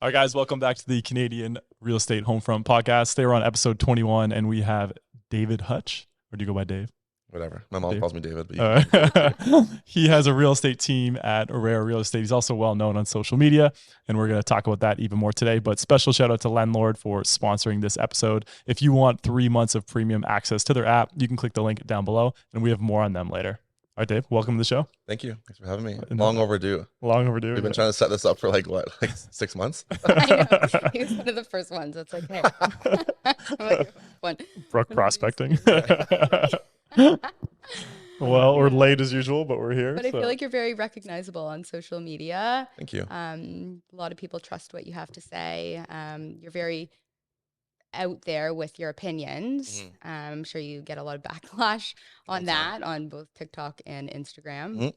All right, guys, welcome back to the Canadian Real Estate Homefront podcast. Today we're on episode 21, and we have David Hutch. Or do you go by Dave? Whatever. My mom Dave. calls me David, but you can call me David too. He has a real estate team at Rare Real Estate. He's also well known on social media, and we're going to talk about that even more today. But special shout out to Lendlord for sponsoring this episode. If you want 3 months of premium access to their app, you can click the link down below, and we have more on them later. All right, Dave, welcome to the show. Thank you. Thanks for having me. Long overdue. Long overdue. We've been trying to set this up for like 6 months? I know. He was one of the first ones. It's like, hey. Brook prospecting. Well, we're late as usual, but we're here. But I feel like you're very recognizable on social media. Thank you. A lot of people trust what you have to say. You're very out there with your opinions. I'm sure you get a lot of backlash on that on both TikTok and Instagram.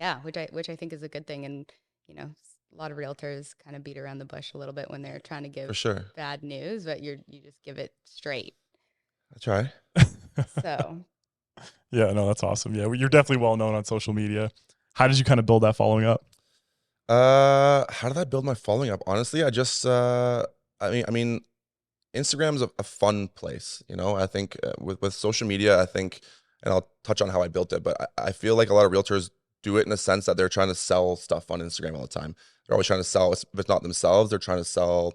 Yeah, which I think is a good thing. And you know, a lot of realtors kind of beat around the bush a little bit when they're trying to give bad news, but you just give it straight. I try. So yeah, no, that's awesome. Yeah, you're definitely well known on social media. How did you kind of build that following up? How did I build my following up? Honestly, I just I mean, Instagram's a fun place, you know. I think with social media, I think, and I'll touch on how I built it, but I feel like a lot of realtors do it in a sense that they're trying to sell stuff on Instagram all the time. They're always trying to sell, if it's not themselves, they're trying to sell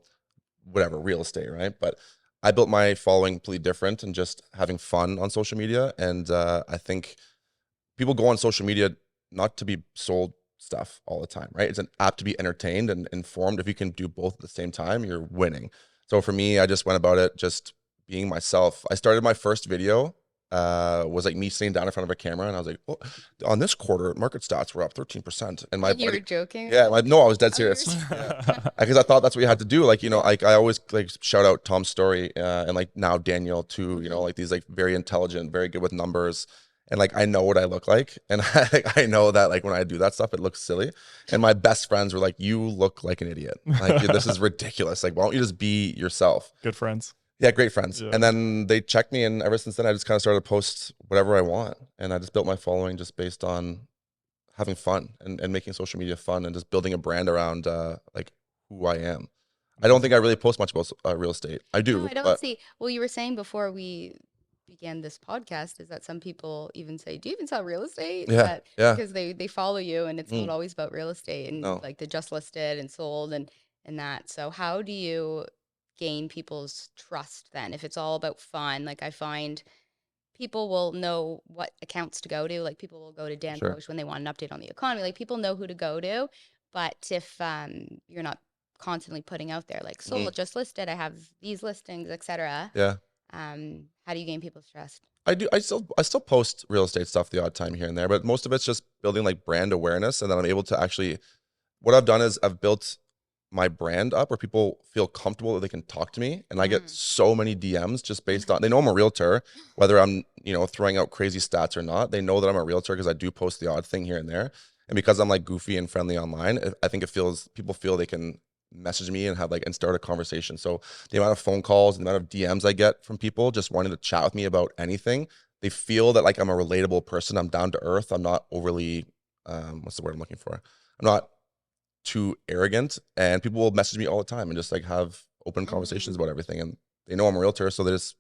whatever, real estate, right? But I built my following completely different and just having fun on social media. And I think people go on social media not to be sold stuff all the time, right? It's an app to be entertained and informed. If you can do both at the same time, you're winning. So for me, I just went about it just being myself. I started my first video was like me sitting down in front of a camera, and I was like, well, on this quarter, market stats were up 13%. And my you were joking? Yeah, no, I was dead serious. Because I thought that's what you had to do. Like, you know, like I always like shout out Tom's Story and like now Daniel too, you know, like these like very intelligent, very good with numbers. And like, I know what I look like. And I know that like when I do that stuff, it looks silly. And my best friends were like, you look like an idiot. Like, this is ridiculous. Like, why don't you just be yourself? Good friends. Yeah, great friends. Yeah. And then they checked me. And ever since then, I just kind of started to post whatever I want. And I just built my following just based on having fun and making social media fun and just building a brand around like who I am. I don't think I really post much about real estate. I do. No, I don't see. Well, you were saying before we began this podcast is that some people even say, do you even sell real estate? Yeah, yeah. Because they follow you and it's not always about real estate and like the just listed and sold and that. So how do you gain people's trust then if it's all about fun? Like I find people will know what accounts to go to. Like people will go to Dan Posh when they want an update on the economy. Like people know who to go to. But if you're not constantly putting out there like sold, just listed, I have these listings, etc. Yeah. How do you gain people's trust? I do. I still post real estate stuff the odd time here and there, but most of it's just building like brand awareness. And then I'm able to actually, what I've done is I've built my brand up where people feel comfortable that they can talk to me. And I get so many DMs just based on, they know I'm a realtor, whether I'm, you know, throwing out crazy stats or not. They know that I'm a realtor because I do post the odd thing here and there. And because I'm like goofy and friendly online, I think people feel they can message me and have like and start a conversation. So the amount of phone calls and the amount of DMs I get from people just wanting to chat with me about anything, they feel that like I'm a relatable person. I'm down to earth. I'm not overly what's the word I'm looking for? I'm not too arrogant, and people will message me all the time and just like have open conversations about everything, and they know I'm a realtor, so they just,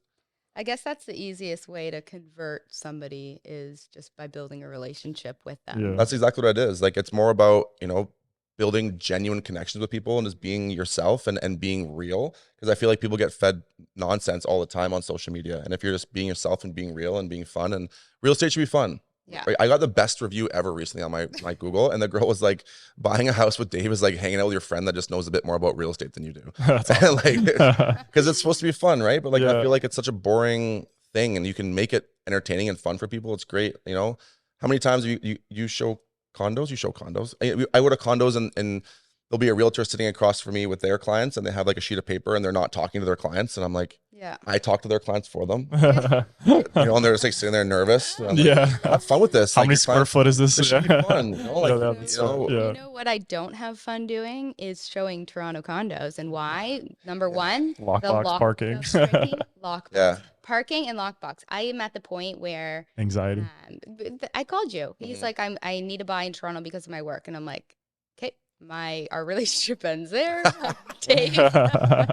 I guess that's the easiest way to convert somebody is just by building a relationship with them. Yeah. That's exactly what it is. Like it's more about, you know, building genuine connections with people and just being yourself and being real. Because I feel like people get fed nonsense all the time on social media. And if you're just being yourself and being real and being fun, and real estate should be fun. Yeah. Right? I got the best review ever recently on my Google. And the girl was like, buying a house with Dave is like hanging out with your friend that just knows a bit more about real estate than you do. That's awesome. Like, because it's supposed to be fun, right? But like, I feel like it's such a boring thing, and you can make it entertaining and fun for people. It's great. You know, how many times you show condos? You show condos. I go to condos and there'll be a realtor sitting across from me with their clients, and they have like a sheet of paper and they're not talking to their clients. And I'm like, yeah, I talk to their clients for them. You know, and they're just like sitting there nervous. Like, yeah. have fun with this. How like, many square foot is this? This should be fun. You know, like, you know what I don't have fun doing is showing Toronto condos. And why? Number one, Lockbox parking. Lockbox parking and lockbox. I am at the point where Anxiety. I called you. He's like, I need to buy in Toronto because of my work. And I'm like, okay, our relationship ends there. Dave.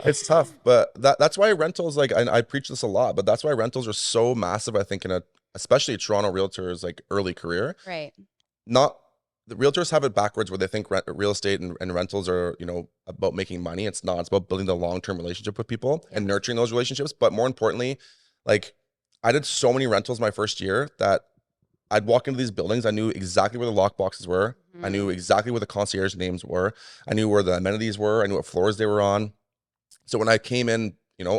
It's tough, but that's why rentals, like I preach this a lot, but that's why rentals are so massive, I think, especially a Toronto realtor's like early career. Right. Not the realtors have it backwards where they think real estate and rentals are, about making money. It's not. It's about building the long-term relationship with people and nurturing those relationships. But more importantly, like I did so many rentals my first year that I'd walk into these buildings. I knew exactly where the lock boxes were. I knew exactly where the concierge names were. I knew where the amenities were. I knew what floors they were on. So when I came in,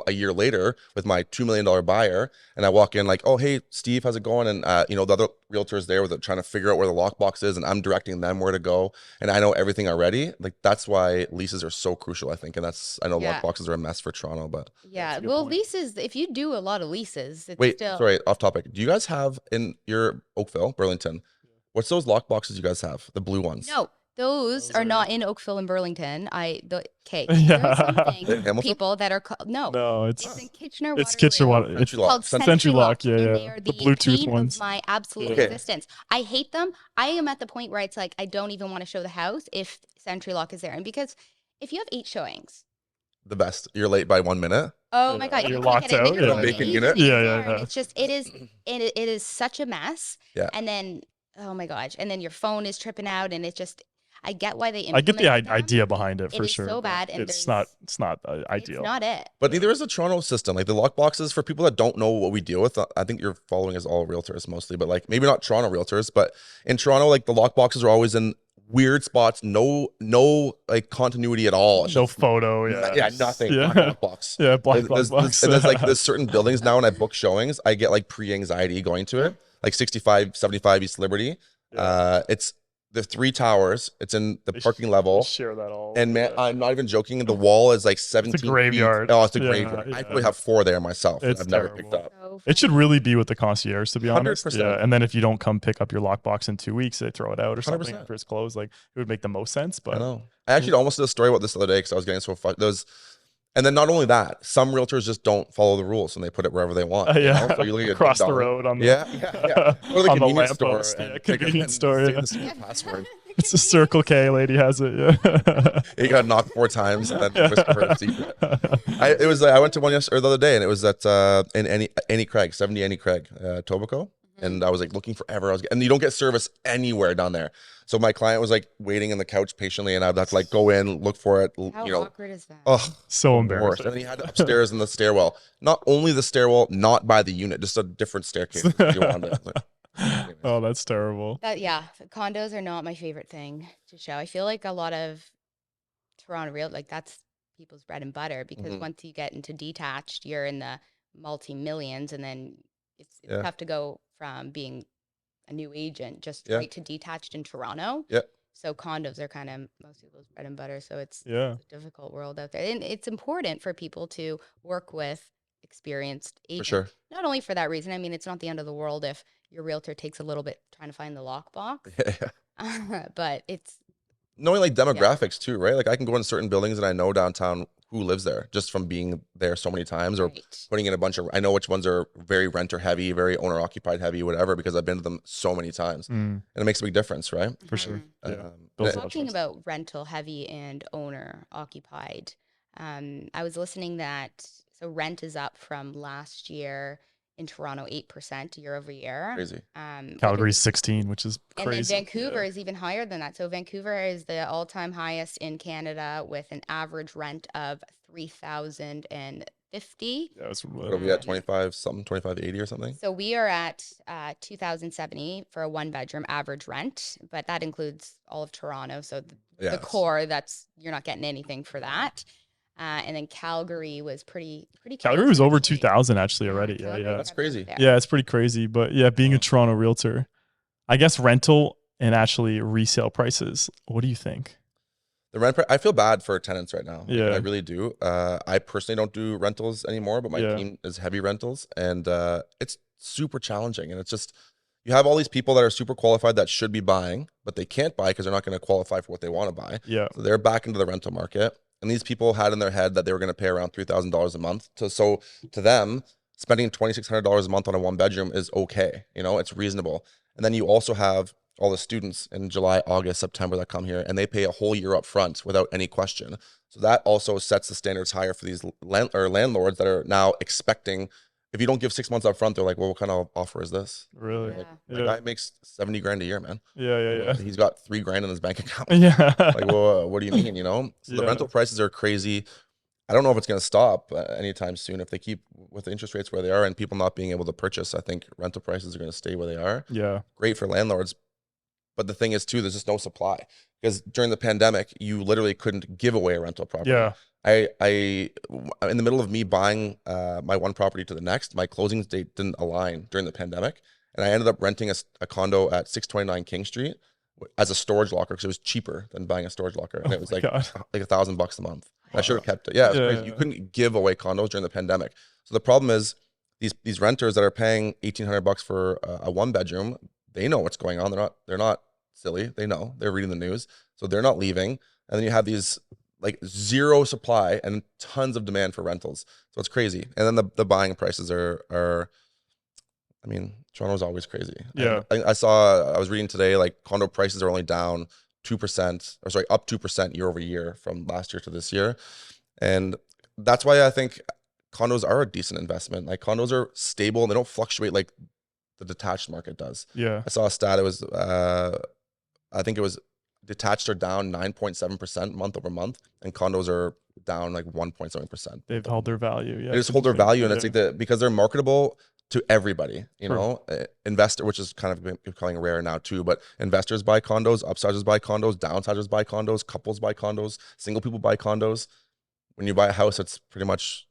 a year later with my $2 million buyer, and I walk in like, oh, hey, Steve, how's it going? And, the other realtors there were trying to figure out where the lockbox is, and I'm directing them where to go. And I know everything already. Like, that's why leases are so crucial, I think. And I know lockboxes are a mess for Toronto, but. Yeah. Well, leases, if you do a lot of leases, it's Wait, still. sorry, off topic. Do you guys have in your Oakville, Burlington, what's those lockboxes you guys have? The blue ones? No. Those are not in Oakville and Burlington. Yeah. There's something People that are called, no, it's in Kitchener. It's Kitchener Water. It's called Sentry Lock. Yeah, and yeah. they are The Bluetooth pain ones. of my absolute Okay. existence. I hate them. I am at the point where it's like I don't even want to show the house if Sentry Lock is there, and because if you have 8 showings, the best. You're late by 1 minute. oh my God, You're you locked can't get out. it. And then Yeah. you're Vacant going unit. to the Yeah, evening, yeah. and it's just it is such a mess. Yeah. And then oh my gosh, and then your phone is tripping out, and it just. I get why they I get the implemented them. idea behind it for It is sure. so but bad, and it's not ideal. It's not it. But neither is the Toronto system. Like the lock boxes, for people that don't know what we deal with, I think you're following as all realtors mostly, but like maybe not Toronto realtors, but in Toronto, like the lock boxes are always in weird spots, no like continuity at all. It's No just- photo. Yeah. Yeah, nothing. Yeah. Black box. Yeah. Black There's box. there's certain buildings now when I book showings, I get like pre-anxiety going to it. Like 65, 75 East Liberty. It's the 3 towers. It's in the parking level. Share that all. And man, I'm not even joking. The wall is like 17 feet. graveyard. Oh, it's a Yeah, graveyard. I yeah. probably have 4 there myself. It's I've never terrible. picked up. So It should funny. really be with the concierge, to be honest. 100%. Yeah. And then if you don't come pick up your lockbox in 2 weeks, they throw it out or something 100%. after it's closed. Like it would make the most sense. I But know. I actually almost did a story about this the other day because I was getting so fucked. And then not only that, some realtors just don't follow the rules and they put it wherever they want. yeah, So you look at across the ding dong. road on the Yeah. Or the on the convenience store. lamppost. Yeah, and convenience store, say yeah. the secret password. It's a Circle K lady has it. Yeah. You got knocked 4 times and then whisper her a secret. I went to one the other day and it was at in Annie Craig, 70 Annie Craig, Tobacco. And I was like looking forever. And you don't get service anywhere down there. So my client was like waiting on the couch patiently, and I'd have to like go in, look for it. How you know, awkward is that? oh, So worse. embarrassing. And then he had it upstairs in the stairwell. Not only the stairwell, not by the unit, just a different staircase. If you wanted it. Like, Oh, that's terrible. Condos are not my favorite thing to show. I feel like a lot of Toronto that's people's bread and butter because Mhm. once you get into detached, you're in the multi-millions, and then it's Yeah. tough to go from being a new agent just Yeah. right to detached in Toronto. Yeah. So condos are kind of most people's bread and butter. So it's Yeah. a difficult world out there. And it's important for people to work with experienced for agents. sure. Not only for that reason. I mean, it's not the end of the world if your realtor takes a little bit trying to find the lockbox, Yeah. but it's Knowing like demographics too, right? Like I can go in certain buildings and I know downtown who lives there just from being there so many times, or right. putting in a bunch of, I know which ones are very renter heavy, very owner occupied heavy, whatever, because I've been to them so many times. Mm, And it makes a big difference, right? for sure. Mhm. Yeah. and Builds a lot of Talking trust. about rental heavy and owner occupied, I was listening that so rent is up from last year in Toronto 8% year over year. Crazy. Calgary's 16, which is And then crazy. Vancouver is even higher than that. So Vancouver is the all-time highest in Canada with an average rent of $3,050. Yeah, it's What are we at, 25 something, 2580 or something? So we are at 2,070 for a 1-bedroom average rent, but that includes all of Toronto. So the Yeah. core, you're not getting anything for that. And then Calgary was pretty. Calgary close, was over actually. 2,000 actually already. Yeah, Calgary yeah. That's kept up crazy. there. Yeah, it's pretty crazy. But yeah, being a Toronto realtor, I guess rental and actually resale prices. What do you think? The rent, I feel bad for tenants right now. Yeah. I really do. I personally don't do rentals anymore, but my Yeah. team is heavy rentals, and it's super challenging. And it's just, you have all these people that are super qualified that should be buying, but they can't buy because they're not going to qualify for what they want to buy. Yeah. So they're back into the rental market. And these people had in their head that they were going to pay around $3,000 a month. So to them, spending $2,600 a month on a 1-bedroom is okay. You know, it's reasonable. And then you also have all the students in July, August, September that come here, and they pay a whole year up front without any question. So that also sets the standards higher for these landlords that are now expecting. If you don't give 6 months up front, they're like, well, what kind of offer is this? Really? Yeah. The guy makes 70 grand a year, man. Yeah. He's got 3 grand in his bank account. Yeah. Like, well, what do you mean, you know? So the rental prices are crazy. I don't know if it's going to stop anytime soon. If they keep with the interest rates where they are and people not being able to purchase, I think rental prices are going to stay where they are. Yeah. Great for landlords. But the thing is too, there's just no supply, because during the pandemic, you literally couldn't give away a rental property. Yeah. I in the middle of me buying my one property to the next, my closing date didn't align during the pandemic. And I ended up renting a condo at 629 King Street as a storage locker, because it was cheaper than buying a storage locker. And it was like $1,000 a month. Wow. I should have kept it. Yeah, it was crazy. You couldn't give away condos during the pandemic. So the problem is these renters that are paying $1,800 for a 1-bedroom, they know what's going on. They're not silly. They know. They're reading the news. So they're not leaving. And then you have these like zero supply and tons of demand for rentals. So it's crazy. And then the buying prices are I mean, Toronto's always crazy. Yeah. I was reading today, like condo prices are only down 2%, or sorry, up 2% year over year from last year to this year. And that's why I think condos are a decent investment. Like condos are stable and they don't fluctuate like the detached market does. Yeah. I saw a stat. It was, I think it was detached are down 9.7% month over month, and condos are down like 1.7%. They've held their value. Yeah. They just hold their value. And it's like because they're marketable to everybody, you know, investor, which is kind of becoming rare now too, but investors buy condos, upsizers buy condos, downsizers buy condos, couples buy condos, single people buy condos. When you buy a house, it's pretty much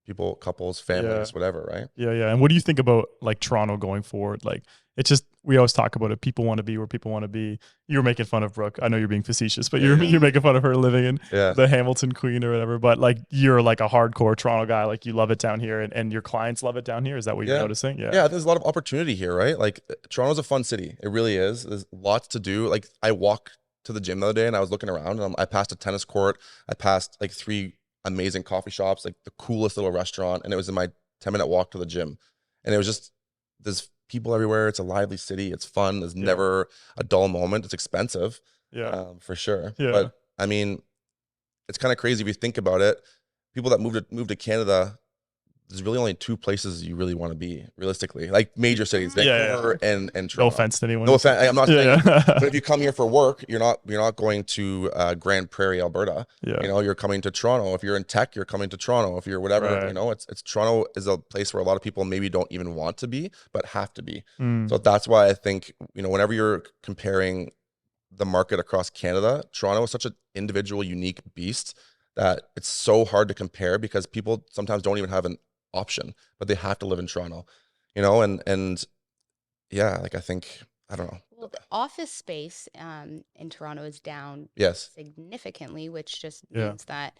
people, couples, families, whatever, right? Yeah. And what do you think about like Toronto going forward? Like, it's just, we always talk about it. People want to be where people want to be. You're making fun of Brooke. I know you're being facetious, but you're making fun of her living in the Hamilton Queen or whatever. But like, you're like a hardcore Toronto guy. Like, you love it down here, and your clients love it down here. Is that what you're noticing? Yeah. There's a lot of opportunity here, right? Like, Toronto's a fun city. It really is. There's lots to do. Like, I walked to the gym the other day and I was looking around, and I passed a tennis court. I passed like 3 amazing coffee shops, like the coolest little restaurant. And it was in my 10-minute walk to the gym. And it was just, there's people everywhere. It's a lively city. It's fun. There's never a dull moment. It's expensive. For sure. But I mean, it's kind of crazy if you think about it. People that move to Canada, there's really only 2 places you really want to be, realistically, like major cities, Vancouver and Toronto. No offense to anyone. No offense. I'm not saying, but if you come here for work, you're not going to Grand Prairie, Alberta. You know, you're coming to Toronto. If you're in tech, you're coming to Toronto. If you're whatever, you know, it's Toronto is a place where a lot of people maybe don't even want to be, but have to be. So that's why I think, you know, whenever you're comparing the market across Canada, Toronto is such an individual, unique beast that it's so hard to compare, because people sometimes don't even have an option, but they have to live in Toronto, you know, and yeah, like I think, I don't know. Well, the office space in Toronto is down significantly, which just means that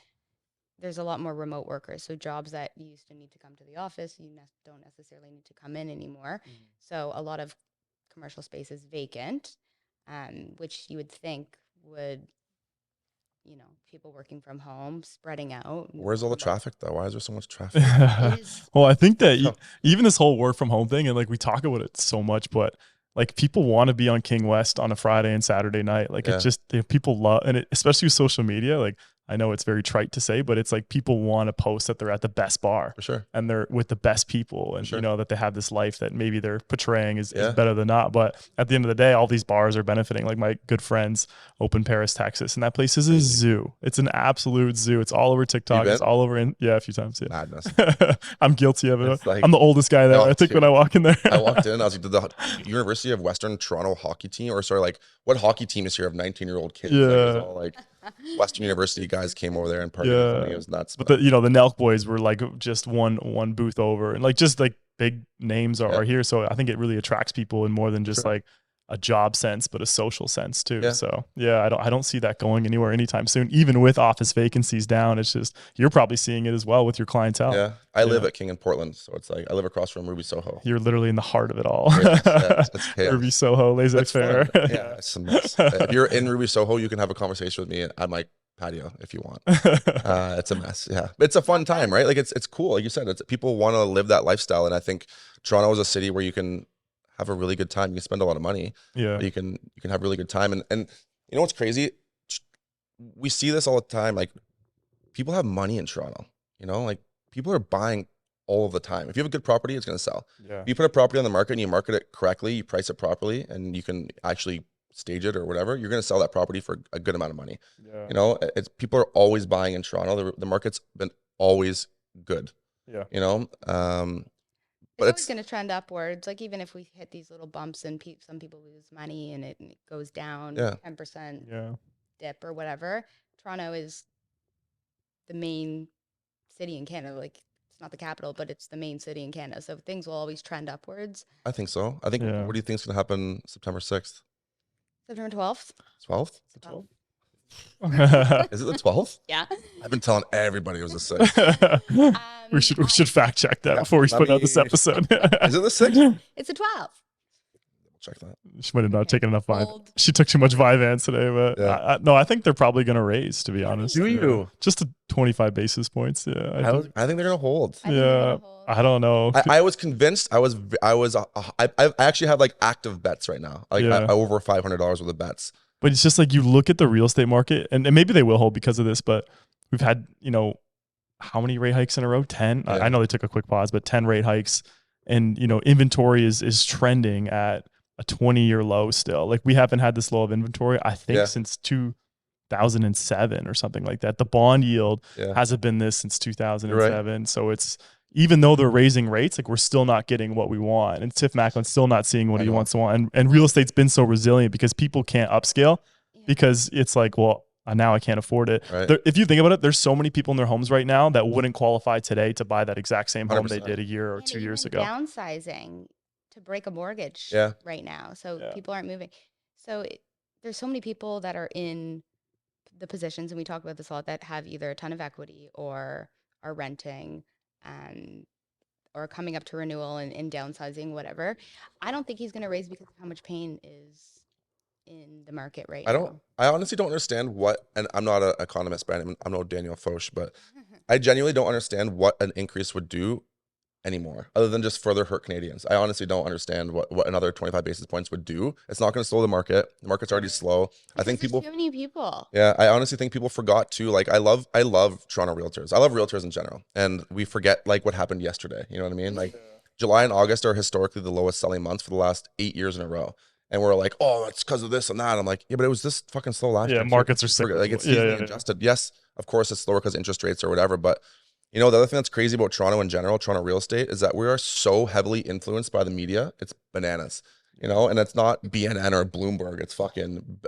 there's a lot more remote workers. So jobs that you used to need to come to the office, you don't necessarily need to come in anymore. So a lot of commercial space is vacant, which you would think would, you know, people working from home, spreading out. Where's all the traffic though? Why is there so much traffic? Well, I think that even this whole work from home thing, and like we talk about it so much, but like people want to be on King West on a Friday and Saturday night. Like it's just, people love, and especially with social media, like I know it's very trite to say, but it's like people want to post that they're at the best bar for sure, and they're with the best people, and you know that they have this life that maybe they're portraying is better than not. But at the end of the day, all these bars are benefiting. Like my good friends open Paris, Texas, and that place is a zoo. It's an absolute zoo. It's all over TikTok. It's all over a few times. Madness. I'm guilty of it. Like, I'm the oldest guy there. I think when I walk in there, I walked in. I was like, did the University of Western Toronto hockey team, or sorry, like what hockey team is here of 19-year-old kids? Like, it was all like Western University guys came over there and partied. It was nuts. But the Nelk boys were like just one booth over, and like just like big names are here. So I think it really attracts people in more than just like a job sense, but a social sense too. So I don't see that going anywhere anytime soon. Even with office vacancies down, it's just, you're probably seeing it as well with your clientele. Yeah, I live at King in Portland, so it's like I live across from Ruby Soho. You're literally in the heart of it all. It's Ruby Soho, laissez-faire. Yeah, it's a mess. If you're in Ruby Soho, you can have a conversation with me at my patio if you want. It's a mess. Yeah, but it's a fun time, right? Like it's cool. Like you said, people want to live that lifestyle, and I think Toronto is a city where you can have a really good time. You can spend a lot of money, Yeah. but you can have a really good time. And you know what's crazy? We see this all the time. Like, people have money in Toronto, you know, like people are buying all of the time. If you have a good property, it's going to sell. Yeah. If you put a property on the market and you market it correctly, you price it properly, and you can actually stage it or whatever, you're going to sell that property for a good amount of money. Yeah. You know, people are always buying in Toronto. The market's been always good. Yeah. You know, but it's always going to trend upwards. Like, even if we hit these little bumps and some people lose money and it goes down 10% dip or whatever, Toronto is the main city in Canada. Like, it's not the capital, but it's the main city in Canada. So things will always trend upwards. I think so. I think, what do you think is going to happen September 6th? September 12th? 12th? It's the 12th. Is it the 12th? Yeah. I've been telling everybody it was the 6th. We should fact check that before we put out this episode. Is it the 6th? It's the 12th. Check that. She might have not taken enough Vyvanse. She took too much Vyvanse today, but no, I think they're probably going to raise, to be honest. Do you? Just 25 basis points. Yeah. I think they're going to hold. I don't know. I was convinced. I actually have like active bets right now. Like over $500 worth of bets. But it's just like, you look at the real estate market, and maybe they will hold because of this, but we've had, how many rate hikes in a row? 10. I know they took a quick pause, but 10 rate hikes, and inventory is trending at a 20-year low still. Like, we haven't had this low of inventory, I think, since 2007 or something like that. The bond yield hasn't been this since 2007. Right. So it's, even though they're raising rates, like, we're still not getting what we want. And Tiff Macklin's still not seeing what he wants to want. And real estate's been so resilient because people can't upscale because it's like, well, now I can't afford it. Right. If you think about it, there's so many people in their homes right now that wouldn't qualify today to buy that exact same home 100%. They did a year or 2 years ago. Downsizing to break a mortgage right now. So people aren't moving. So there's so many people that are in the positions, and we talk about this a lot, that have either a ton of equity or are renting or coming up to renewal and downsizing, whatever. I don't think he's going to raise because of how much pain is in the market right now. I honestly don't understand and I'm not an economist, but I'm no Daniel Foch, but I genuinely don't understand what an increase would do anymore, other than just further hurt Canadians. I honestly don't understand what another 25 basis points would do. It's not going to slow the market. The market's already slow. I think people, too many people. Yeah, I honestly think people forgot to, like, I love Toronto realtors. I love realtors in general, and we forget like what happened yesterday. You know what I mean? Like, July and August are historically the lowest selling months for the last 8 years in a row. And we're like, oh, it's because of this and that. I'm like, yeah, but it was this fucking slow last year. Yeah, markets are cyclical. Like, it's seasonally adjusted. Yes, of course it's slower because interest rates or whatever, but the other thing that's crazy about Toronto in general, Toronto real estate, is that we are so heavily influenced by the media. It's bananas, and it's not BNN or Bloomberg. It's fucking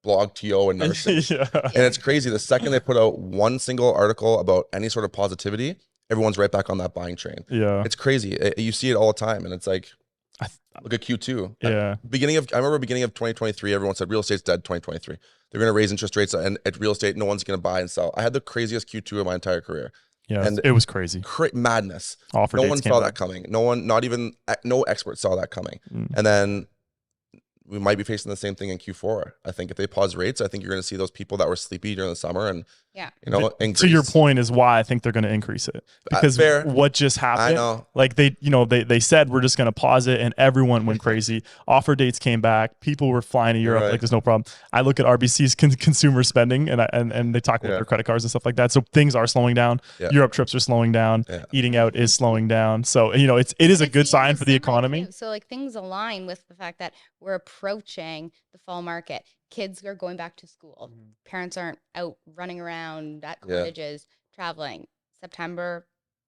BlogTO and nursing. And it's crazy. The second they put out one single article about any sort of positivity, everyone's right back on that buying train. Yeah, it's crazy. You see it all the time, and it's like, look at Q2. Yeah. I remember beginning of 2023, everyone said real estate's dead 2023. They're going to raise interest rates, and at real estate, no one's going to buy and sell. I had the craziest Q2 of my entire career. Yeah, and it was crazy. Madness. No one saw that coming. No one, no expert saw that coming. And then we might be facing the same thing in Q4. I think if they pause rates, I think you're going to see those people that were sleepy during the summer and to your point is why I think they're going to increase it, because what just happened, I know, like they said we're just going to pause it, and everyone went crazy. Offer dates came back, people were flying to Europe, like there's no problem. I look at RBC's consumer spending, and they talk about their credit cards and stuff like that, so things are slowing down. Europe trips are slowing down. Eating out is slowing down, so it is a good sign for the economy. So like things align with the fact that we're approaching the fall market. Kids are going back to school. Parents aren't out running around at cottages, traveling. September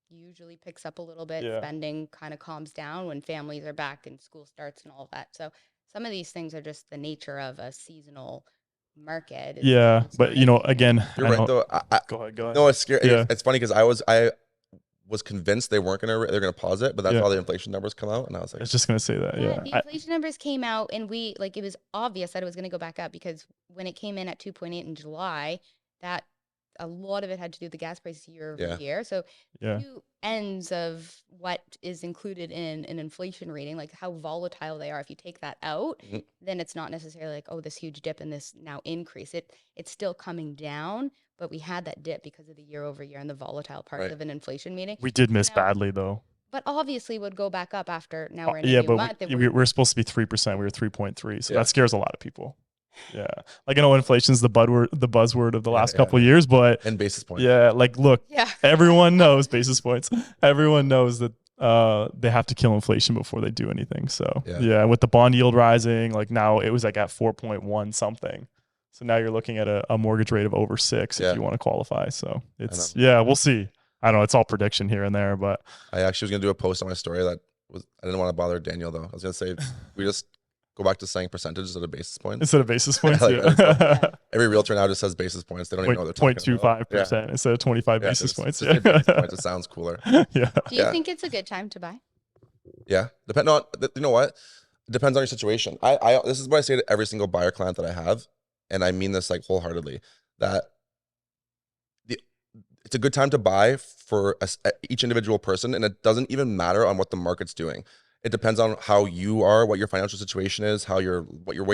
usually picks up a little bit. Spending kind of calms down when families are back and school starts and all of that. So some of these things are just the nature of a seasonal market. But again, you're right though. Go ahead. No, it's scary. It's funny because I was convinced they're gonna pause it, but that's how the inflation numbers come out, and I was like, I was just gonna say that. The inflation numbers came out, and it was obvious that it was gonna go back up, because when it came in at 2.8 in July, that a lot of it had to do with the gas prices year over year. So two ends of what is included in an inflation rating, like how volatile they are. If you take that out, then it's not necessarily like, oh, this huge dip and this now increase. It's still coming down, but we had that dip because of the year over year and the volatile parts of an inflation meeting. We did miss badly though. But obviously would go back up after now we're in a Yeah, new but month. we're supposed to be 3%. We were 3.3. So Yeah. that scares a lot of people. Yeah. Like, I know inflation's the buzzword of the last couple of yeah. years, but And basis points. yeah, like, look, Yeah. everyone knows basis points. Everyone knows that they have to kill inflation before they do anything. So yeah, with the bond yield rising, like now it was like at 4.1 something. So now you're looking at a mortgage rate of over 6 if you want to qualify. So it's, we'll see. I don't know. It's all prediction here and there, but I actually was going to do a post on my story that was, I didn't want to bother Daniel though. I was going to say, we just go back to saying percentages instead of basis points. Instead of basis points, Every realtor now just says basis points. They don't even know what they're talking about. 0.25% instead of 25 basis points. Just basis points. It sounds cooler. Yeah. Do you think it's a good time to buy? Yeah. Depending on, you know what? It depends on your situation. This is what I say to every single buyer client that I have. And I mean this like wholeheartedly, that it's a good time to buy for each individual person. And it doesn't even matter on what the market's doing. It depends on how you are, what your financial situation is, where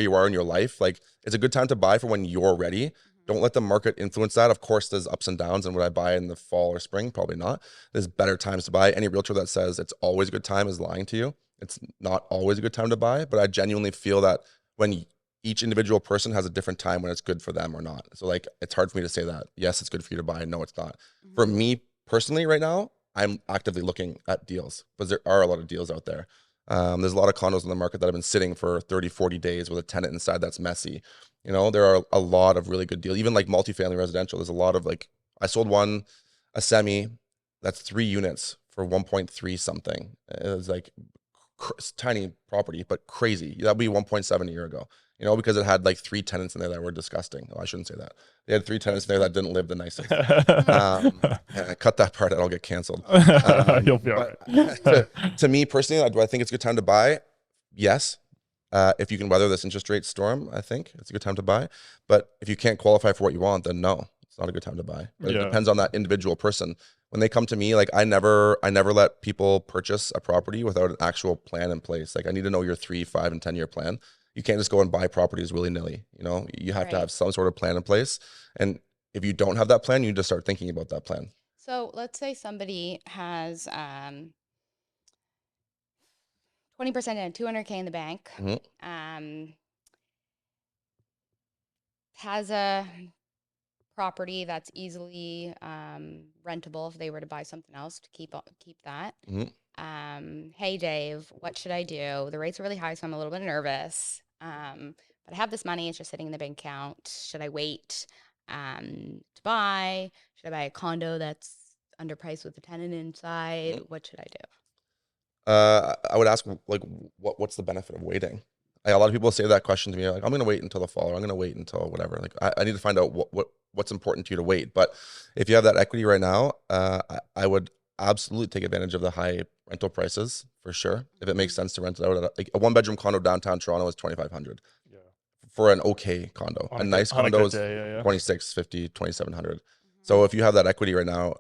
you are in your life. Like, it's a good time to buy for when you're ready. Don't let the market influence that. Of course, there's ups and downs. And would I buy in the fall or spring? Probably not. There's better times to buy. Any realtor that says it's always a good time is lying to you. It's not always a good time to buy, but I genuinely feel that when each individual person has a different time when it's good for them or not. So like, it's hard for me to say that, yes, it's good for you to buy. No, it's not. For me personally right now, I'm actively looking at deals because there are a lot of deals out there. There's a lot of condos in the market that have been sitting for 30, 40 days with a tenant inside that's messy. You know, there are a lot of really good deals, even like multifamily residential. There's a lot of like, I sold a semi that's 3 units for 1.3 something. It was like tiny property, but crazy. That'd be 1.7 a year ago. You know, because it had like 3 tenants in there that were disgusting. Oh, I shouldn't say that. They had 3 tenants in there that didn't live the nicest. Cut that part out, I'll get canceled. You'll be all right. To me personally, do I think it's a good time to buy? Yes. If you can weather this interest rate storm, I think it's a good time to buy. But if you can't qualify for what you want, then no, it's not a good time to buy. But it depends on that individual person. When they come to me, like I never let people purchase a property without an actual plan in place. Like, I need to know your 3, 5, and 10 year plan. You can't just go and buy properties willy-nilly. You know, you have to have some sort of plan in place. And if you don't have that plan, you need to start thinking about that plan. So let's say somebody has 20% and $200K in the bank, has a property that's easily rentable if they were to buy something else to keep that. Hey Dave, what should I do? The rates are really high, so I'm a little bit nervous. But I have this money, it's just sitting in the bank account. Should I wait to buy? Should I buy a condo that's underpriced with a tenant inside? What should I do? I would ask, like, what's the benefit of waiting? Like, a lot of people say that question to me, like, I'm going to wait until the fall, or I'm going to wait until whatever. Like, I need to find out what's important to you to wait. But if you have that equity right now, I would absolutely take advantage of the high rental prices for sure. If it makes sense to rent it out, like a 1-bedroom condo downtown Toronto is $2,500 for an okay condo. A nice condo is $2,650, $2,700. So if you have that equity right now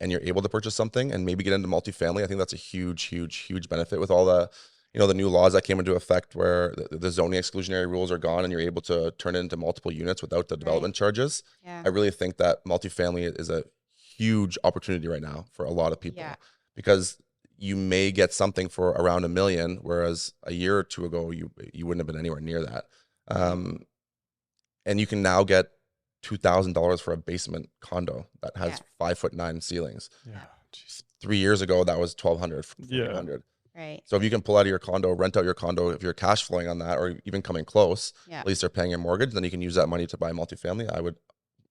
and you're able to purchase something and maybe get into multifamily, I think that's a huge, huge, huge benefit with all the, you know, the new laws that came into effect where the zoning exclusionary rules are gone and you're able to turn it into multiple units without the development charges. I really think that multifamily is a huge opportunity right now for a lot of people because you may get something for around $1 million, whereas a year or 2 ago, you wouldn't have been anywhere near that. And you can now get $2,000 for a basement condo that has 5'9" ceilings. 3 years ago, that was $1,200, $1,400. Right. So if you can pull out of your condo, rent out your condo, if you're cash flowing on that, or even coming close, at least they're paying your mortgage, then you can use that money to buy multifamily. I would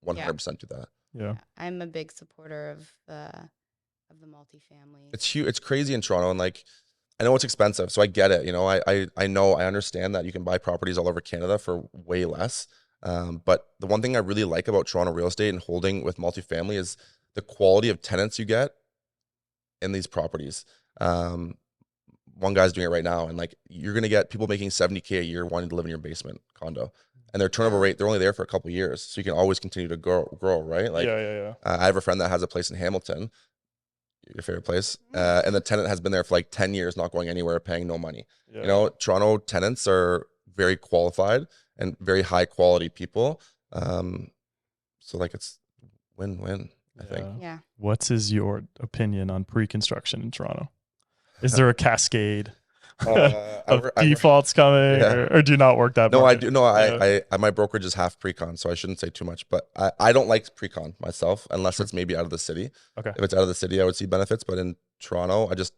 100% do that. Yeah. I'm a big supporter of the multifamily. It's huge. It's crazy in Toronto. And like, I know it's expensive, so I get it. You know, I understand that you can buy properties all over Canada for way less. But the one thing I really like about Toronto real estate and holding with multifamily is the quality of tenants you get in these properties. One guy's doing it right now, and like, you're going to get people making $70K a year wanting to live in your basement condo, and their turnover rate, they're only there for a couple of years. So you can always continue to grow, right? Like, I have a friend that has a place in Hamilton, your favorite place, and the tenant has been there for like 10 years, not going anywhere, paying no money. You know, Toronto tenants are very qualified and very high quality people. So like, it's win-win, I think. What is your opinion on pre-construction in Toronto? Is there a cascade I of work, defaults coming, yeah. or do you not work that No, market? I do. No, I my brokerage is half pre-con, so I shouldn't say too much. But I don't like pre-con myself unless it's maybe out of the city. Okay. If it's out of the city, I would see benefits. But in Toronto, I just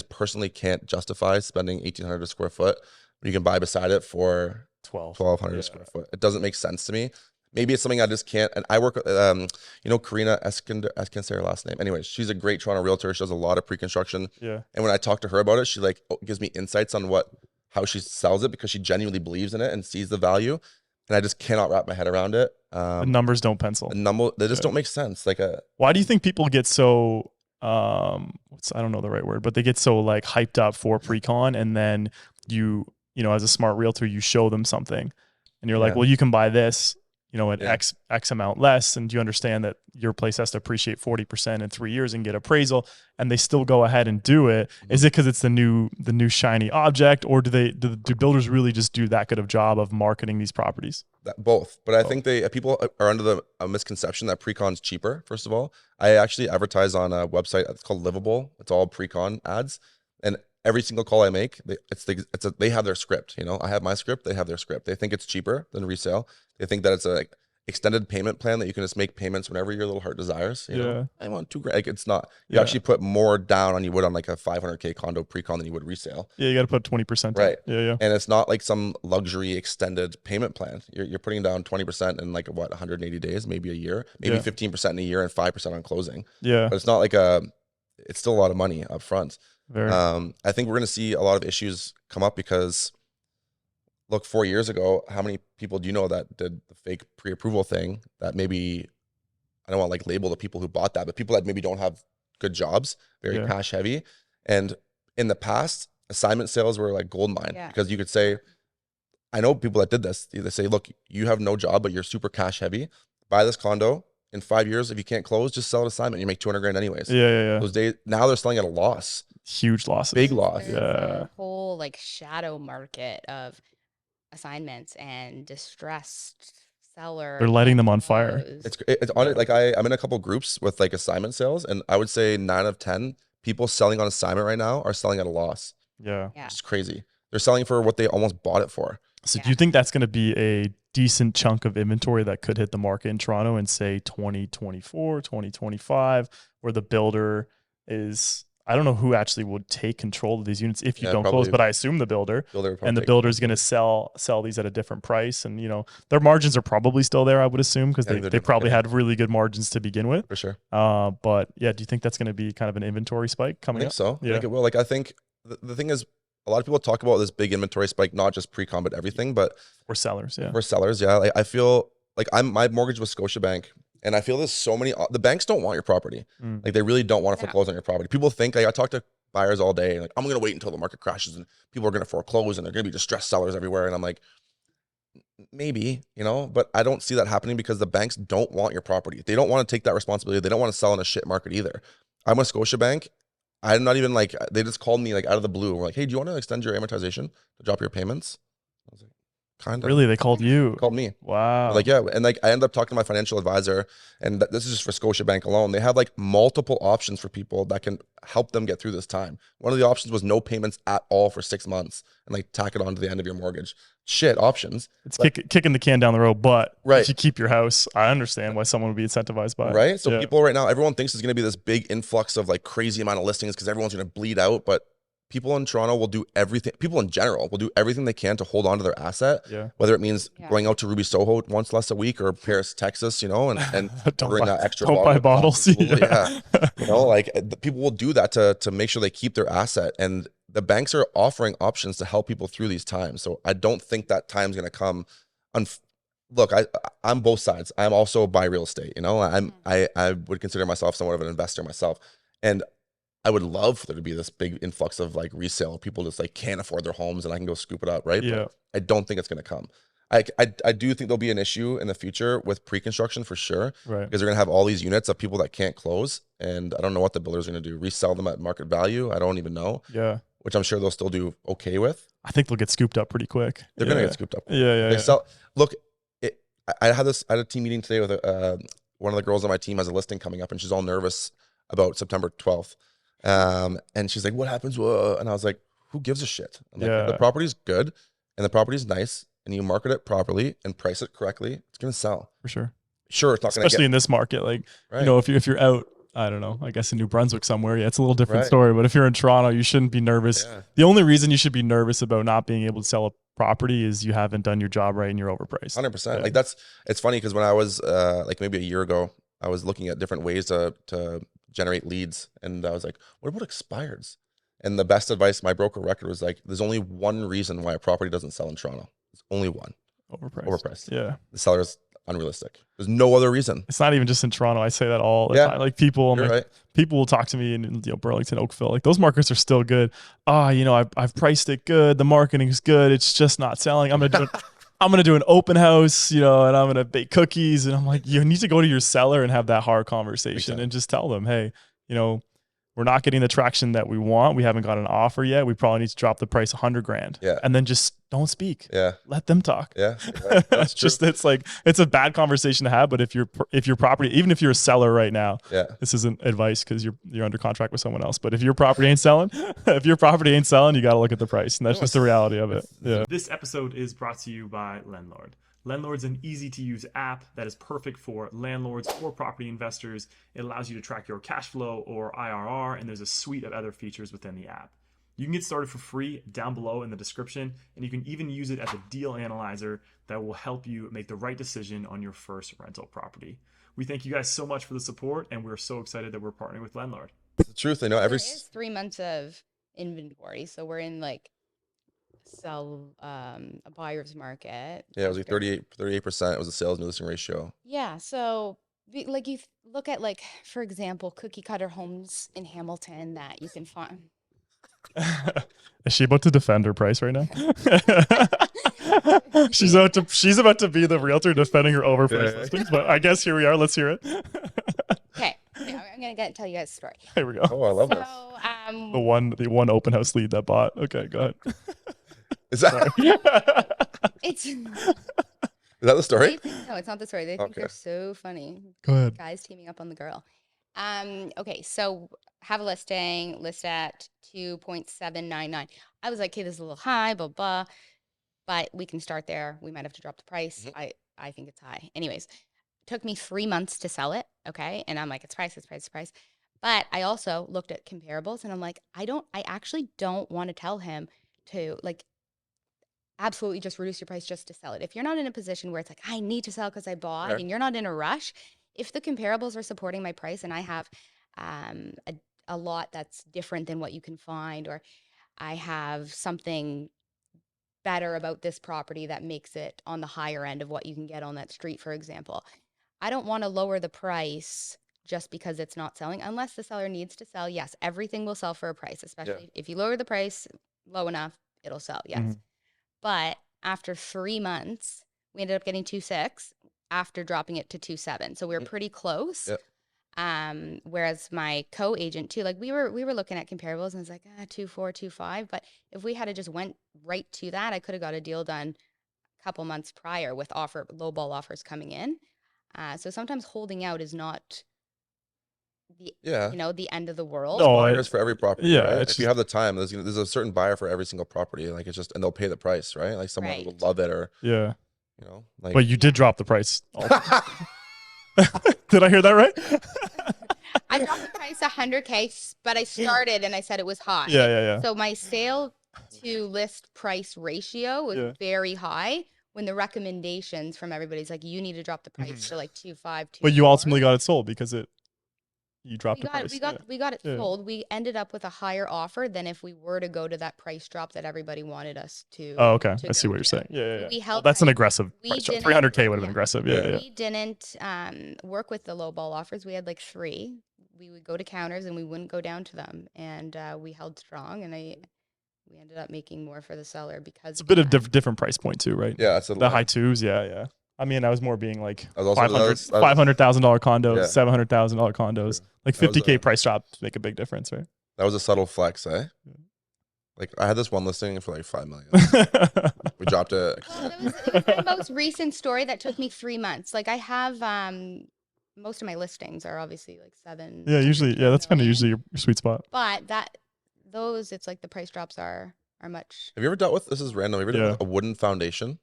personally can't justify spending 1,800 a square foot when you can buy beside it for 1,200 a square foot. It doesn't make sense to me. Maybe it's something I just can't. And I work with, Karina Eskinder, I can't say her last name. Anyways, she's a great Toronto realtor. She does a lot of pre-construction. Yeah. And when I talk to her about it, she gives me insights on how she sells it because she genuinely believes in it and sees the value. And I just cannot wrap my head around it. The numbers don't pencil. They just don't make sense. Why do you think people get so I don't know the right word, but they get so like hyped up for pre-con, and then you as a smart realtor, you show them something and you're like, well, you can buy this, at X amount less. And do you understand that your place has to appreciate 40% in 3 years and get appraisal, and they still go ahead and do it? Mm-hmm. Is it because it's the new shiny object, or do builders really just do that good of job of marketing these properties? Both. But I think people are under a misconception that pre-con's cheaper. First of all, I actually advertise on a website. It's called Livable. It's all pre-con ads. And every single call I make, they have their script. I have my script. They have their script. They think it's cheaper than resale. They think that it's a extended payment plan that you can just make payments whenever your little heart desires. You know, I want $2,000. It's not. You actually put more down on you would on like a $500K condo pre-con than you would resale. Yeah, you got to put 20%. Right. Yeah. And it's not like some luxury extended payment plan. You're putting down 20% in 180 days, maybe a year, maybe 15% in a year, and 5% on closing. Yeah. But it's not like it's still a lot of money up front. I think we're going to see a lot of issues come up because, look, 4 years ago, how many people do you know that did the fake pre-approval thing that maybe, I don't want to label the people who bought that, but people that maybe don't have good jobs, very cash heavy. And in the past, assignment sales were like gold mine because you could say, I know people that did this. They say, look, you have no job, but you're super cash heavy. Buy this condo. In 5 years, if you can't close, just sell an assignment. You make 200 grand anyways. Yeah. Those days, now they're selling at a loss. Huge losses. Big loss. There's a whole shadow market of assignments and distressed sellers. They're lighting them on fire. It's on it. I'm in a couple groups with assignment sales, and I would say 9 out of 10 people selling on assignment right now are selling at a loss. Yeah. It's crazy. They're selling for what they almost bought it for. So do you think that's going to be a decent chunk of inventory that could hit the market in Toronto in say 2024, 2025, where the builder is, I don't know who actually would take control of these units if you don't close, but I assume the builder and the builder is going to sell these at a different price. And, their margins are probably still there, I would assume, because they probably had really good margins to begin with. For sure. But yeah, do you think that's going to be kind of an inventory spike coming up? I think so. I think it will. I think the thing is, a lot of people talk about this big inventory spike, not just pre-con, but everything. But we're sellers. Yeah. We're sellers. Yeah. I feel like my mortgage was Scotiabank. And I feel there's so many, the banks don't want your property. They really don't want to foreclose on your property. People think, I talk to buyers all day, I'm going to wait until the market crashes and people are going to foreclose and they're going to be distressed sellers everywhere. And I'm like, maybe, but I don't see that happening because the banks don't want your property. They don't want to take that responsibility. They don't want to sell in a shit market either. I'm a Scotiabank. I'm not even they just called me out of the blue. We're like, hey, do you want to extend your amortization to drop your payments? I was like, kind of. Really? They called you? Called me. Wow. Yeah. And I ended up talking to my financial advisor, and this is just for Scotiabank alone. They have multiple options for people that can help them get through this time. One of the options was no payments at all for 6 months and tack it on to the end of your mortgage. Shit options. It's kicking the can down the road, but if you keep your house, I understand why someone would be incentivized by it. Right. So people right now, everyone thinks there's going to be this big influx of crazy amount of listings because everyone's going to bleed out, but people in Toronto will do everything. People in general will do everything they can to hold on to their asset. Yeah. Whether it means going out to Ruby Soho once less a week or Paris, Texas, and bring that extra. Don't buy bottles. Yeah. People will do that to make sure they keep their asset, and the banks are offering options to help people through these times. So I don't think that time's going to come. Look, I'm both sides. I'm also buy real estate. I would consider myself somewhat of an investor myself, and I would love for there to be this big influx of resale. People just can't afford their homes and I can go scoop it up. Right. Yeah. But I don't think it's going to come. I do think there'll be an issue in the future with pre-construction for sure. Right. Because they're going to have all these units of people that can't close. And I don't know what the builders are going to do. Resell them at market value. I don't even know. Yeah. Which I'm sure they'll still do okay with. I think they'll get scooped up pretty quick. They're going to get scooped up. Yeah. Look, I had a team meeting today with one of the girls on my team has a listing coming up and she's all nervous about September 12th. And she's like, what happens? Whoa. And I was like, who gives a shit? I'm like, if the Yeah. property's good and the property's nice and you market it properly and price it correctly, it's going to sell. For sure. Sure, it's not going to Especially in this market. Like, Right. you know, if you're out, I don't know, I guess in New Brunswick somewhere, yeah, it's a little different Right. story. But if you're in Toronto, you shouldn't be nervous. Yeah. The only reason you should be nervous about not being able to sell a property is you haven't done your job right and you're overpriced. 100%. Yeah. Like it's funny because when I was like maybe a year ago, I was looking at different ways to generate leads, and I was like, what about expireds? And the best advice my broker record was like, there's only one reason why a property doesn't sell in Toronto. There's only one. Overpriced. Yeah. The seller's unrealistic. There's no other reason. It's not even just in Toronto. I say that all the time. Like people, people will talk to me in, you know, Burlington, Oakville. Like those markets are still good. You know, I've priced it good. The marketing's good. It's just not selling. I'm gonna do an open house, you know, and I'm gonna bake cookies. And I'm like, you need to go to your seller and have that hard conversation and just tell them, hey, you know, we're not getting the traction that we want. We haven't got an offer yet. We probably need to drop the price $100,000. Yeah. And then just don't speak. Yeah. Let them talk. Yeah. That's true. It's like, it's a bad conversation to have, but if your property, even if you're a seller right now, this isn't advice because you're under contract with someone else, but if your property ain't selling, you got to look at the price, and that's just the reality of it. Yeah. This episode is brought to you by Lendlord. Lendlord's an easy-to-use app that is perfect for landlords or property investors. It allows you to track your cash flow or IRR, and there's a suite of other features within the app. You can get started for free down below in the description, and you can even use it as a deal analyzer that will help you make the right decision on your first rental property. We thank you guys so much for the support, and we're so excited that we're partnering with Lendlord. It's the truth. I know there is 3 months of inventory, so we're in like a buyer's market. Yeah, it was like 38%. It was a sales and listing ratio. Yeah, so like you look at, like, for example, cookie cutter homes in Hamilton that you can find. Is she about to defend her price right now? she's about to be the realtor defending her overpriced listings, but I guess here we are. Let's hear it. Okay, I'm gonna tell you guys a story. Here we go. Oh, I love this. The one open house lead that bought. Okay, go ahead. Is that is that the story? No, it's not the story. They think they're so funny. Go ahead. Guys teaming up on the girl. Okay, so have a listing, list at 2.799. I was like, okay, this is a little high, blah, blah, but we can start there. We might have to drop the price. I think it's high. Anyways, took me 3 months to sell it. Okay. And I'm like, it's price. But I also looked at comparables and I'm like, I actually don't want to tell him to, like, absolutely just reduce your price just to sell it. If you're not in a position where it's like, I need to sell because I bought, and you're not in a rush, if the comparables are supporting my price and I have a lot that's different than what you can find, or I have something better about this property that makes it on the higher end of what you can get on that street, for example, I don't want to lower the price just because it's not selling, unless the seller needs to sell. Yes, everything will sell for a price, especially if you lower the price low enough, it'll sell. Yes. But after 3 months, we ended up getting 2.6 after dropping it to 2.7. So we were pretty close. Whereas my co-agent too, like we were looking at comparables and it's like 2.4, 2.5. But if we had just went right to that, I could have got a deal done a couple months prior with lowball offers coming in. So sometimes holding out is not the end of the world. No, buyers for every property. Yeah, right? If you have the time, there's a certain buyer for every single property. Like it's just, and they'll pay the price, right? Like someone will love it, or like. But you did drop the price. Did I hear that right? I dropped the price $100K, but I started and I said it was high. Yeah. So my sale to list price ratio was very high. When the recommendations from everybody's like, you need to drop the price to like 2.5, 2.4. But you ultimately got it sold because you dropped the price. We got it sold. We ended up with a higher offer than if we were to go to that price drop that everybody wanted us to. Oh, okay. I see what you're saying. Yeah. We held that's an aggressive price drop. 300K would have been aggressive. Yeah. We didn't work with the lowball offers. We had like 3. We would go to counters and we wouldn't go down to them. And we held strong, and we ended up making more for the seller because it's a bit of different price point too, right? Yeah, that's the high 2s. Yeah. I mean, I was more being like $500,000 condos, $700,000 condos, like 50K price drops make a big difference, right? That was a subtle flex, eh? Like I had this one listing for like $5 million. We dropped it. Well, it was my most recent story that took me 3 months. Like I have most of my listings are obviously like 7. Yeah, usually, yeah, that's kind of usually your sweet spot. But it's like the price drops are much. Have you ever dealt with, this is random, have you ever dealt with a wooden foundation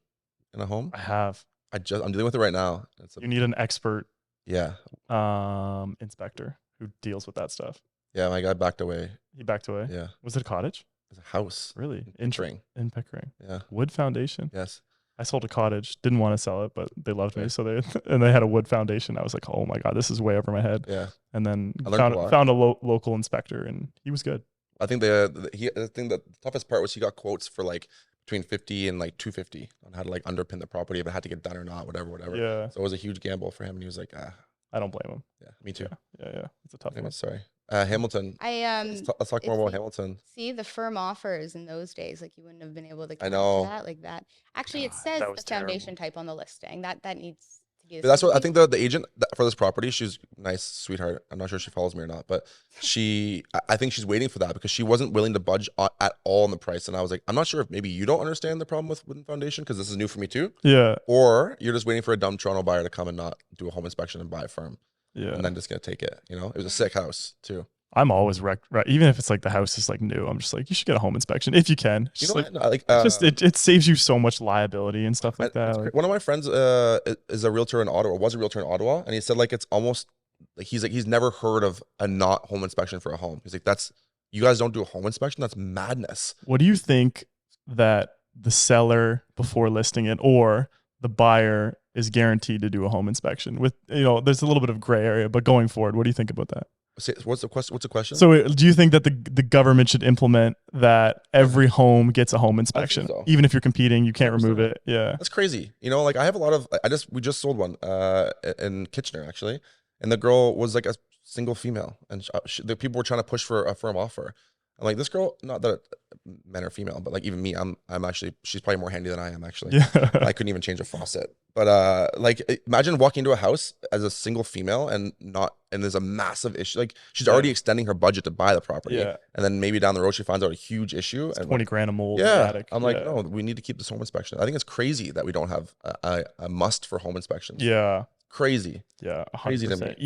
in a home? I have. I'm dealing with it right now. You need an expert inspector who deals with that stuff. Yeah, my guy backed away. He backed away? Yeah. Was it a cottage? It was a house. Really? In Pickering. In Pickering. Yeah. Wood foundation? Yes. I sold a cottage, didn't want to sell it, but they loved me. So they had a wood foundation. I was like, oh my God, this is way over my head. Yeah. And then found a local inspector, and he was good. I think the toughest part was he got quotes for like between 50 and like 250 on how to like underpin the property, if it had to get done or not, whatever. Yeah. So it was a huge gamble for him. And he was like, I don't blame him. Yeah, me too. Yeah. It's a tough one. Sorry. Hamilton. Let's talk more about Hamilton. See the firm offers in those days, like you wouldn't have been able to. I know that like that. Actually, it says the foundation type on the listing. That needs to be. But that's what I think. The agent for this property, she's nice, sweetheart. I'm not sure if she follows me or not, but I think she's waiting for that because she wasn't willing to budge at all on the price. And I was like, I'm not sure if maybe you don't understand the problem with wooden foundation because this is new for me too. Yeah. Or you're just waiting for a dumb Toronto buyer to come and not do a home inspection and buy a firm. Yeah. And then just gonna take it. It was a sick house too. I'm always even if it's like the house is like new, I'm just like, you should get a home inspection if you can. It saves you so much liability and stuff like that. One of my friends is a realtor in Ottawa, was a realtor in Ottawa, and he said like it's almost like he's never heard of a not home inspection for a home. He's like, you guys don't do a home inspection? That's madness. What do you think that the seller before listing it or the buyer is guaranteed to do a home inspection with, there's a little bit of gray area, but going forward, what do you think about that? What's the question? So do you think that the government should implement that every home gets a home inspection? So. Even if you're competing, you can't remove it. Yeah. That's crazy. Like I have a lot of, we just sold one in Kitchener actually. And the girl was like a single female and the people were trying to push for a firm offer. I'm like, this girl, not that men are female, but like even me, I'm actually, she's probably more handy than I am actually. Yeah. I couldn't even change a faucet. But like imagine walking into a house as a single female and there's a massive issue. Like she's already extending her budget to buy the property. Yeah. And then maybe down the road she finds out a huge issue. It's 20 grand a mold. Yeah. I'm like, no, we need to keep this home inspection. I think it's crazy that we don't have a must for home inspections. Yeah. Crazy. Yeah. 100%. Crazy to me.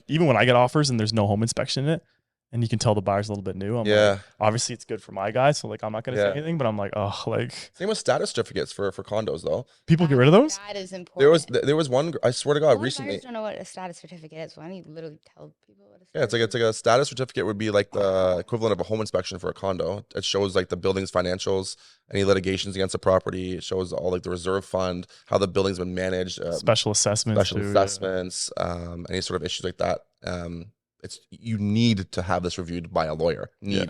Even when I get offers and there's no home inspection in it, and you can tell the buyer's a little bit new. I'm like, obviously it's good for my guy, so like I'm not gonna say anything, but I'm like, oh, like same with status certificates for condos though. People get rid of those? That is important. There was one, I swear to God, recently. Buyers don't know what a status certificate is. Why don't you literally tell people what a status it's like a status certificate would be like the equivalent of a home inspection for a condo. It shows like the building's financials, any litigations against the property. It shows all like the reserve fund, how the building's been managed, special assessments, any sort of issues like that. You need to have this reviewed by a lawyer. Yeah,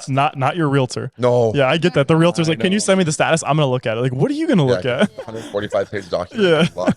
not your realtor. No. Yeah, I get that. The realtor's like, can you send me the status? I'm gonna look at it. Like, what are you gonna look at? 145-page document. Yeah.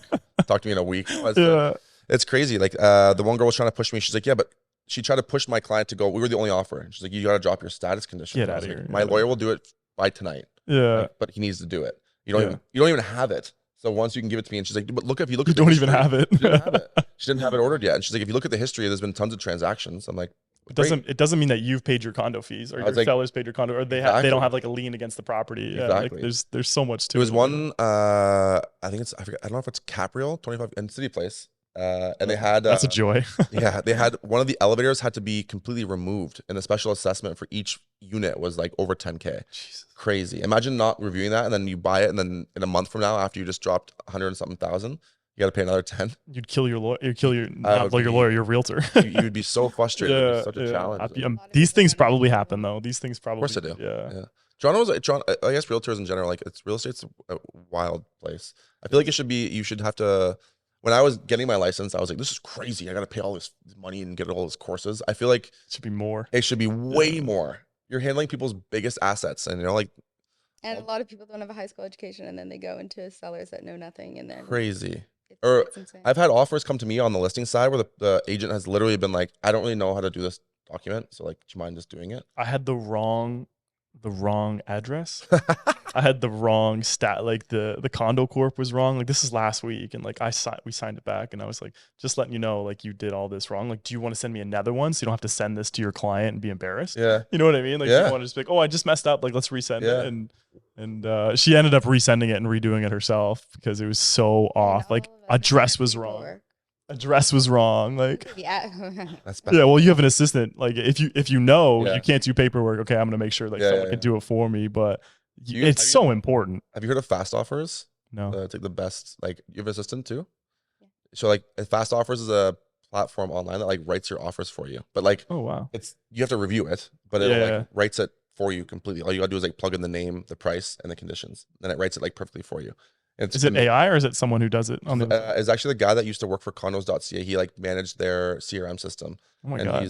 Talk to me in a week. It's crazy. Like the one girl was trying to push me. She's like, yeah, but she tried to push my client to go. We were the only offer. And she's like, you got to drop your status condition. Get out of here. My lawyer will do it by tonight. Yeah, but he needs to do it. You don't even have it. So once you can give it to me, and she's like, but look, if you look at the history, have it. She didn't have it. She didn't have it ordered yet. And she's like, if you look at the history, there's been tons of transactions. I'm like, it doesn't mean that you've paid your condo fees or your sellers paid your condo, or they don't have like a lien against the property. Yeah, exactly. Like there's so much to it. There was one, I think I don't know if it's Capriel 25 in City Place. And they had that's a joy. Yeah, they had one of the elevators had to be completely removed, and the special assessment for each unit was like over 10K. Jesus. Crazy. Imagine not reviewing that, and then you buy it, and then in a month from now, after you just dropped 100 and something thousand, you got to pay another 10. You'd kill your lawyer. You'd kill your lawyer, your realtor. You would be so frustrated. It'd be such a challenge. These things probably happen though. These things probably. Of course they do. Yeah. Toronto, I guess realtors in general, like real estate's a wild place. I feel like you should have to. When I was getting my license, I was like, this is crazy. I got to pay all this money and get all these courses. I feel like it should be more. It should be way more. You're handling people's biggest assets, and and a lot of people don't have a high school education, and then they go into sellers that know nothing, and then crazy. It's insane. I've had offers come to me on the listing side where the agent has literally been like, I don't really know how to do this document, so like, do you mind just doing it? I had the wrong address. I had the wrong like the condo corp was wrong. Like this is last week, and like we signed it back, and I was like, just letting you know, like you did all this wrong. Like, do you want to send me another one so you don't have to send this to your client and be embarrassed? Yeah, you know what I mean. Like you want to just be like, oh, I just messed up. Like let's resend it, and she ended up resending it and redoing it herself because it was so off. Like address was wrong. address was wrong. Like, Yeah. That's bad. yeah, well, you have an assistant. Like, if you know Yeah. you can't do paperwork, okay, I'm gonna make sure like someone can do it for me. But it's so important. Have you heard of fast offers? No. It's like the best. Like, you have an assistant too. Yeah. So like, fast offers is a platform online that like writes your offers for you. But like, Oh wow, you have to review it, but it like writes it for you completely. All you gotta do is like plug in the name, the price, and the conditions, and it writes it like perfectly for you. Is it AI or is it someone who does it? On the it's actually the guy that used to work for Condos.ca. He like managed their CRM system. Oh my god,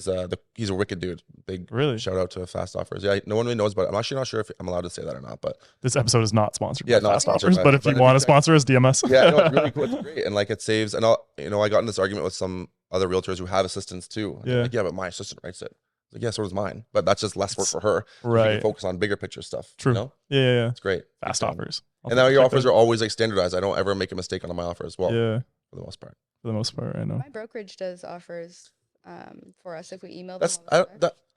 he's a wicked dude. Big really shout out to Fast Offers. Yeah, no one really knows, but I'm actually not sure if I'm allowed to say that or not. But this episode is not sponsored. Yeah, by not Fast sponsored. Offers, but if you want to sponsor us, DM us. Yeah, no, it's really cool. It's great, and like it saves. And I got in this argument with some other realtors who have assistants too. Yeah, like, yeah, but my assistant writes it. Like, yeah, so does mine, but that's just less work for her. Right. You can focus on bigger picture stuff. True. You know? Yeah. It's great. Fast offers. And now your offers are always like standardized. I don't ever make a mistake on my offer as well. Yeah. For the most part. I know. My brokerage does offers for us if we email them.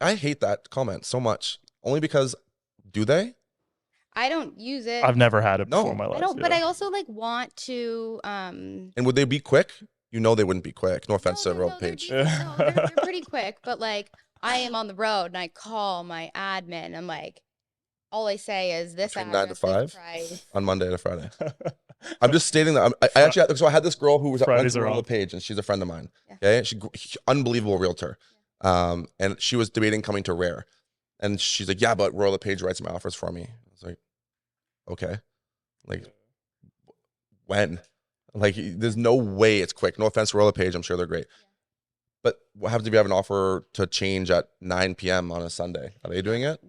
I hate that comment so much. Only because, do they? I don't use it. I've never had it before in my life. I don't, but I also like want to. And would they be quick? You know they wouldn't be quick. No offense to Road Page. They're pretty quick, but like I am on the road and I call my admin. I'm like, all I say is this between address, 9 to 5 this price. on Monday to Friday. I'm just stating that. I had this girl who was on the page, and she's a friend of mine. Yeah. Okay, she unbelievable realtor, and she was debating coming to Rare, and she's like, yeah, but Royal LePage writes my offers for me. I was like, okay, like when? Like, there's no way it's quick. No offense to Royal LePage, I'm sure they're great. Yeah. But what happens if you have an offer to change at 9 p.m. on a Sunday? Are they doing it?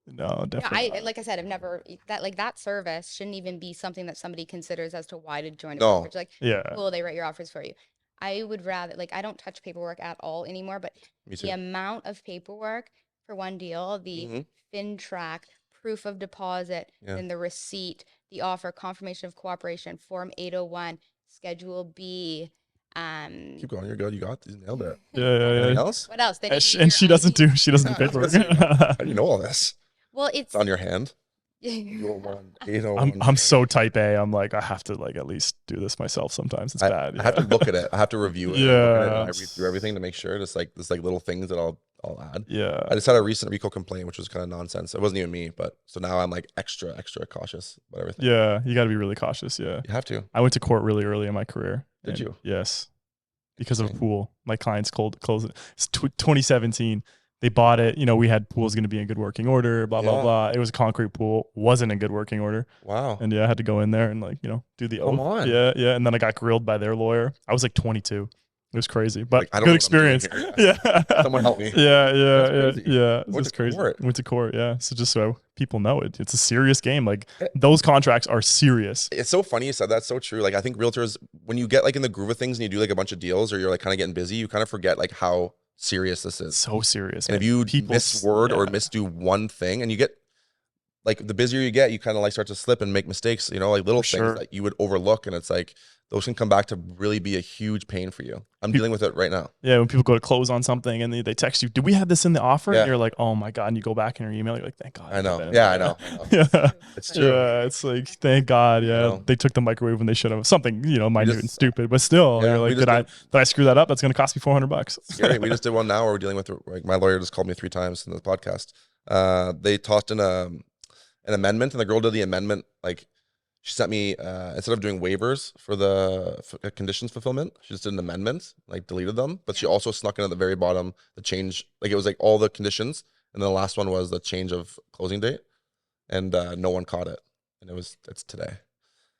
No, definitely. Yeah, like I said, I've never that service shouldn't even be something that somebody considers as to why to join a brokerage. Like, cool, they write your offers for you. I would rather, like, I don't touch paperwork at all anymore, but the amount of paperwork for one deal, the FinTrack, proof of deposit, then the receipt, the offer, confirmation of cooperation, Form 801, Schedule B. Keep going. You're good. You got these. Nailed it. Yeah. Anything else? What else? And she doesn't do paperwork. How do you know all this? Well, it's on your hand. I'm so type A. I'm like, I have to like at least do this myself sometimes. It's bad. I have to look at it. I have to review it. Yeah. I read through everything to make sure. Just like there's like little things that I'll add. Yeah. I just had a recent recall complaint, which was kind of nonsense. It wasn't even me, but so now I'm like extra cautious about everything. Yeah, you got to be really cautious. Yeah, you have to. I went to court really early in my career. Did you? Yes, because of a pool. My clients closed it. It's 2017. They bought it. You know, we had pools going to be in good working order. Blah blah blah. It was a concrete pool. Wasn't in good working order. Wow. And I had to go in there and like do the oath. On. Yeah. And then I got grilled by their lawyer. I was like 22. It was crazy, but like, good experience. Yeah. Someone help me. Yeah. It's crazy. Went to court. Yeah. So just so people know it, it's a serious game. Like those contracts are serious. It's so funny you said that. So true. Like I think realtors, when you get like in the groove of things and you do like a bunch of deals or you're like kind of getting busy, you kind of forget like how serious this is. So serious. And if you miss word or misdo one thing, and you get like the busier you get, you kind of like start to slip and make mistakes, like little things that you would overlook. And it's like, those can come back to really be a huge pain for you. I'm dealing with it right now. Yeah, when people go to close on something and they text you, "Did we have this in the offer?" And you're like, "Oh my god!" And you go back in your email, you're like, "Thank God." I know. Yeah, I know. Yeah, it's true. Yeah, it's like, thank God. Yeah, they took the microwave when they should have. Something minute and stupid, but still, you're like, did I screw that up? That's gonna cost me $400. Scary. We just did one now where we're dealing with like my lawyer just called me 3 times in the podcast. They tossed in an amendment, and the girl did the amendment like. She sent me, instead of doing waivers for the conditions fulfillment, she just did an amendment, like deleted them. But she also snuck in at the very bottom the change, like it was like all the conditions. And then the last one was the change of closing date. And no one caught it. And it's today.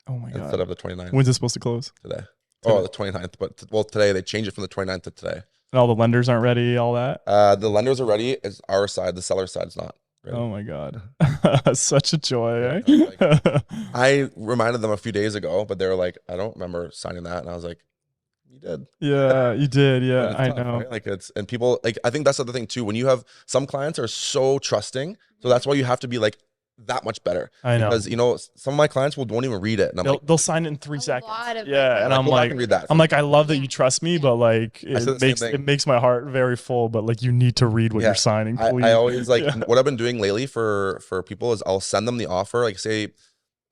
Oh my God. Instead of the 29th. When's it supposed to close? Today. Oh, the 29th. But today they changed it from the 29th to today. And all the lenders aren't ready, all that? The lenders are ready. It's our side. The seller side's not. Really. Oh my God. Such a joy. I reminded them a few days ago, but they were like, I don't remember signing that. And I was like, you did. Yeah, you did. Yeah, I know. Right? Like and people like, I think that's the other thing too. When you have some clients are so trusting. So that's why you have to be like that much better. I know. Because some of my clients won't even read it. And they'll sign it in 3 seconds. And I'm like, read that. I'm like, I love that you trust me, but like it makes my heart very full. But like you need to read what you're signing. Please. I always like what I've been doing lately for people is I'll send them the offer. Like say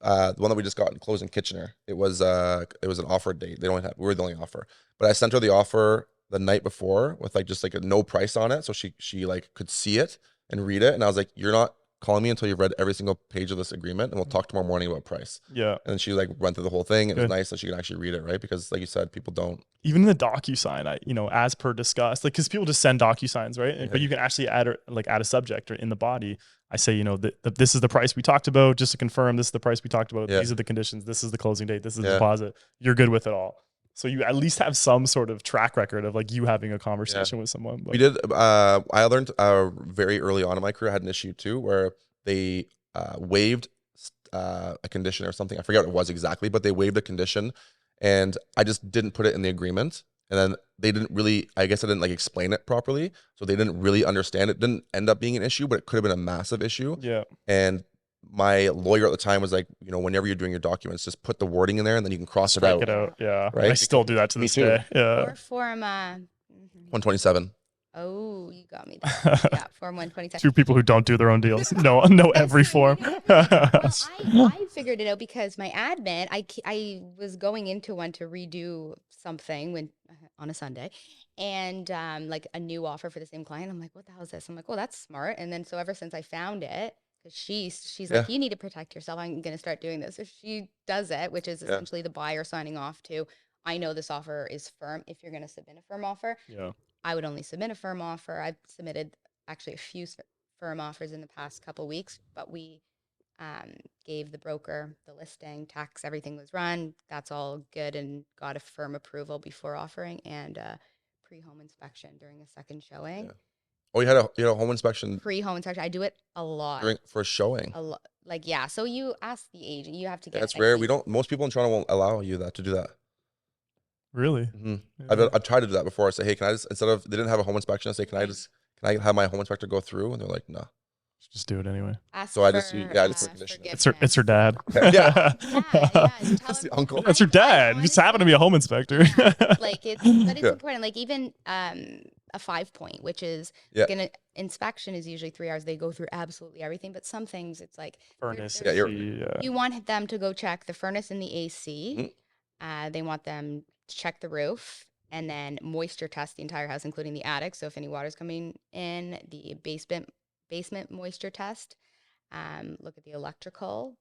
the one that we just got closed in Kitchener. It was an offer date. We were the only offer, but I sent her the offer the night before with like just like a no price on it, so she like could see it and read it. And I was like, "You're not calling me until you've read every single page of this agreement, and we'll talk tomorrow morning about price." Yeah. And then she like went through the whole thing. And it was Good. nice that she could actually read it, right? Because like you said, people don't. Even in the DocuSign, as per discussed, like, because people just send DocuSigns, right? Yeah. But you can actually add a subject or in the body. I say, this is the price we talked about, just to confirm. This is the price we talked about. Yeah. These are the conditions. This is the closing date. This is the Yeah. deposit. You're good with it all. So you at least have some sort of track record of like you having a conversation with someone. But We did. I learned very early on in my career, I had an issue too, where they waived a condition or something. I forget what it was exactly, but they waived a condition, and I just didn't put it in the agreement. And then they didn't really, I guess I didn't like explain it properly, so they didn't really understand it. Didn't end up being an issue, but it could have been a massive issue. Yeah. And my lawyer at the time was like, whenever you're doing your documents, just put the wording in there, and then you can cross it out. Take it out. Yeah. Right? I still do that to Me this too. day. Yeah. Or Form 127. Oh, you got me there. Yeah, Form 127. Two people who don't do their own deals. know every form. Well, I figured it out because my admin, I was going into one to redo something on a Sunday, and like a new offer for the same client. I'm like, what the hell is this? I'm like, oh, that's smart. And then so ever since I found it, because she's like, you need to protect yourself. I'm going to start doing this. So she does it, which is essentially the buyer signing off to, I know this offer is firm. If you're going to submit a firm offer, I would only submit a firm offer. I've submitted actually a few firm offers in the past couple weeks, but we gave the broker the listing, tax, everything was run. That's all good, and got a firm approval before offering, and pre-home inspection during a second showing. Yeah. Oh, you had a home inspection? Pre-home inspection. I do it a lot. For showing? A lot. Like, yeah. So you ask the agent. You have to get. That's rare. Most people in Toronto won't allow you to do that. Really? Mm-hmm. Yeah. I've tried to do that before. I say, hey, can I just, instead of, they didn't have a home inspection, I say, can I have my home inspector go through? And they're like, no. Just do it anyway. So I just put condition. It's her dad. Yeah. That's the uncle. That's her dad. Just happened to be a home inspector. Like it's important. Like even a 5-point, which is inspection is usually 3 hours. They go through absolutely everything, but some things it's like furnace. You want them to go check the furnace and the AC. They want them to check the roof and then moisture test the entire house, including the attic. So if any water's coming in, the basement moisture test. Look at the electrical.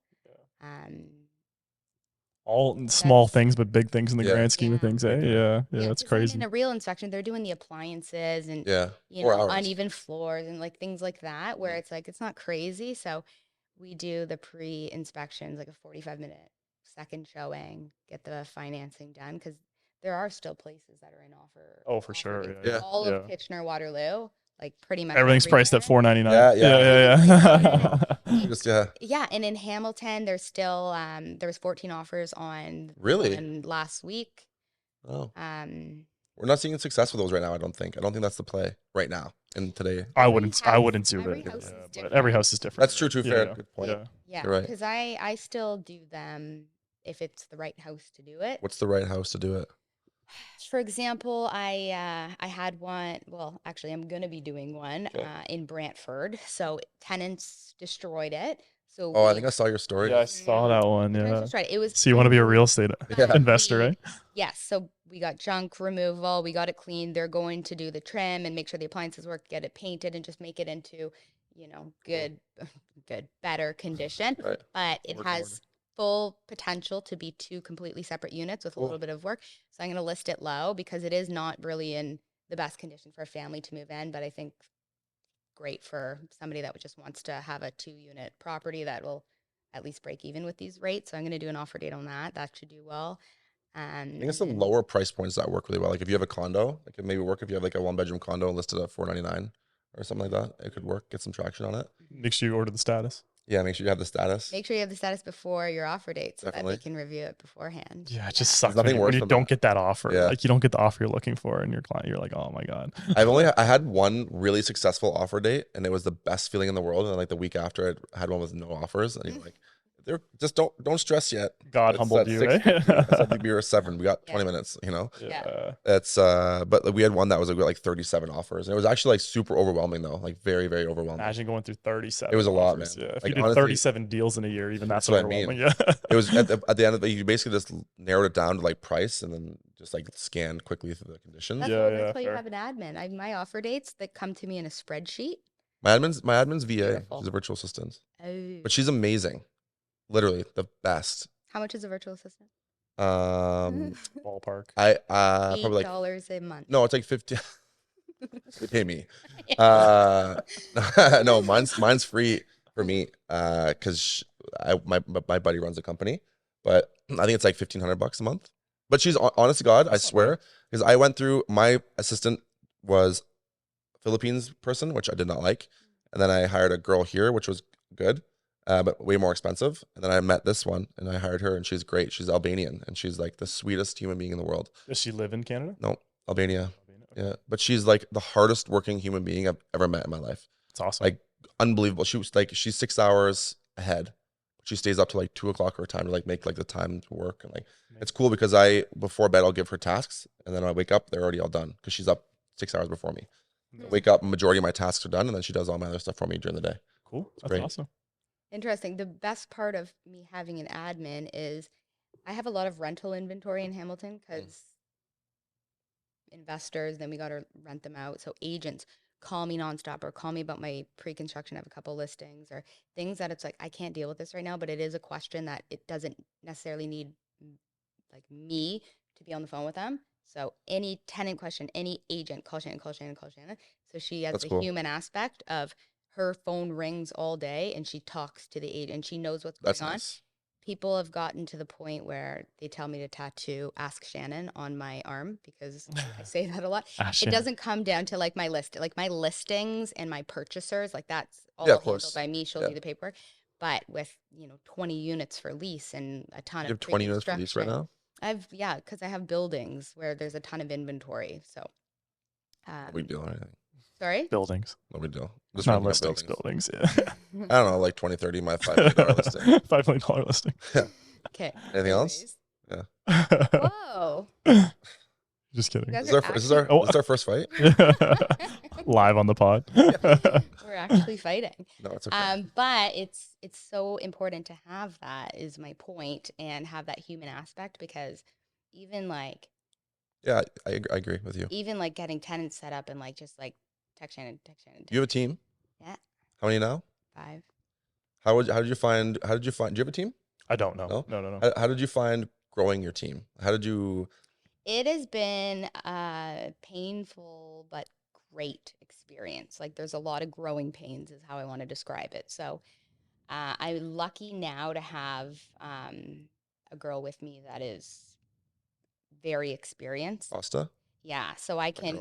All small things, but big things in the grand scheme of things. Yeah, that's crazy. In a real inspection, they're doing the appliances and uneven floors and like things like that, where it's like it's not crazy. So we do the pre-inspections, like a 45-minute second showing, get the financing done, because there are still places that are in offer. Oh, for sure. All of Kitchener, Waterloo. Like pretty much everything's priced at $499. Yeah. And in Hamilton, there's still there's 14 offers on last week. Oh. We're not seeing success with those right now. I don't think that's the play right now in today. I wouldn't do it. But every house is different. That's true too. Fair. Good point. Yeah. You're right. Because I still do them if it's the right house to do it. What's the right house to do it? For example, I had one. Well, actually, I'm gonna be doing one in Brantford. So tenants destroyed it. So I think I saw your story. Yeah, I saw that one. Yeah, right. It was. So you want to be a real estate investor, right? Yes. So we got junk removal. We got it cleaned. They're going to do the trim and make sure the appliances work, get it painted, and just make it into, good, better condition. Right. But it has full potential to be 2 completely separate units with a little bit of work. So I'm going to list it low because it is not really in the best condition for a family to move in, but I think great for somebody that just wants to have a 2-unit property that will at least break even with these rates. So I'm going to do an offer date on that. That should do well. I think it's the lower price points that work really well. Like if you have a condo, it could maybe work if you have like a 1-bedroom condo listed at $499 or something like that. It could work, get some traction on it. Make sure you order the status. Yeah, make sure you have the status. Make sure you have the status before your offer date so that we can review it beforehand. Yeah, it just sucks nothing when you don't get that offer. Yeah. Like you don't get the offer you're looking for, and your client, you're like, oh my god. I had one really successful offer date, and it was the best feeling in the world. And like the week after, I had one with no offers, and you're like, They're just don't stress yet. God It's humbled at you, 6:50. right? I said we were at 7. We got 20 Yeah. minutes, you know? Yeah. It's but we had one that was like 37 offers. And it was actually like super overwhelming though. Like very, very overwhelming. Imagine going through 37. It was a lot, offers. man. Yeah. If Like, you did honestly, 37 deals in a year, even that's what I overwhelming. mean. Yeah. It was at the end of the, you basically just narrowed it down to like price and then just like scanned quickly through the conditions. That's why you fair. have an admin. My offer dates that come to me in a spreadsheet. My admin's VA. Beautiful. She's a virtual assistant. Oh. But she's amazing. Literally the best. How much is a virtual assistant? Ballpark. I probably like $8 a month. no, it's like 50. They pay me. No, mine's free for me because my buddy runs a company, but I think it's like $1,500 a month. But she's honest to God, I swear, because I went through, my assistant was a Philippines person, which I did not like, and then I hired a girl here, which was good, but way more expensive. And then I met this one, and I hired her, and she's great. She's Albanian, and she's like the sweetest human being in the world. Does she live in Canada? No, Albania. Okay. Yeah, but she's like the hardest working human being I've ever met in my life. It's awesome. Like unbelievable. She was like, she's 6 hours ahead. She stays up to like 2 o'clock her time to like make like the time to work. And like, it's cool because before bed, I'll give her tasks. And then when I wake up, they're already all done because she's up 6 hours before me. I wake up, majority of my tasks are done. And then she does all my other stuff for me during the day. Cool. That's great. Awesome. Interesting. The best part of me having an admin is I have a lot of rental inventory in Hamilton because investors, then we got to rent them out. So agents call me nonstop or call me about my pre-construction. I have a couple listings or things that it's like, I can't deal with this right now, but it is a question that it doesn't necessarily need like me to be on the phone with them. So any tenant question, any agent, call Shannon. So she has the human aspect of her phone rings all day and she talks to the agent. She knows what's going on. Nice. People have gotten to the point where they tell me to tattoo Ask Shannon on my arm because I say that a lot. It doesn't come down to like my listings and my purchasers, like that's all handled by me. She'll do the paperwork. But with, 20 units for lease and a ton of You have 20 units for lease right now? because I have buildings where there's a ton of inventory. So no big deal or anything. Sorry? Buildings. No big deal. Just not listings, buildings. Yeah. I don't know, like 20, 30, my $5 million listing. $5 million listing. Okay. Anything else? Yeah. Whoa. Just kidding. Is this our first fight? Live on the pod. We're actually fighting. No, it's okay. But it's so important to have that is my point and have that human aspect because even like yeah, I agree with you. Even like getting tenants set up and like just like text Shannon. You have a team? Yeah. How many now? 5. How did you find? Do you have a team? I don't know. No. How did you find growing your team? How did you? It has been a painful but great experience. Like there's a lot of growing pains is how I want to describe it. So I'm lucky now to have a girl with me that is very experienced. Asta? Yeah. So I can,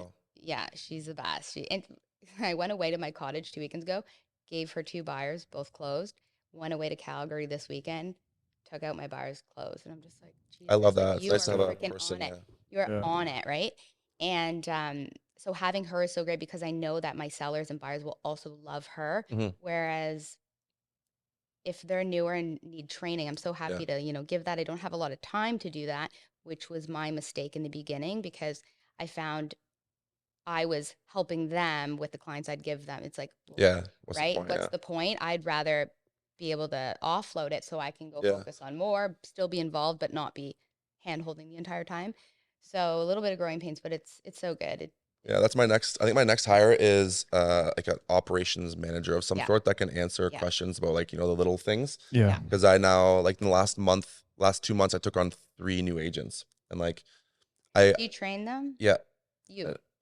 she's the best. I went away to my cottage 2 weekends ago, gave her 2 buyers, both closed, went away to Calgary this weekend, took out my buyers closed. And I'm just like, I love that. Like, it's nice to have a person. You're on it, right? And so having her is so great because I know that my sellers and buyers will also love her. Mm-hmm. Whereas if they're newer and need training, I'm so happy to, give that. I don't have a lot of time to do that, which was my mistake in the beginning because I found I was helping them with the clients I'd give them. It's like, what's the point? I'd rather be able to offload it so I can go focus on more, still be involved, but not be hand-holding the entire time. So a little bit of growing pains, but it's so good. That's my next. I think my next hire is like an operations manager of some sort that can answer questions about like the little things. Yeah. Because I now like in the last 2 months I took on 3 new agents and like Do you train them? Yeah.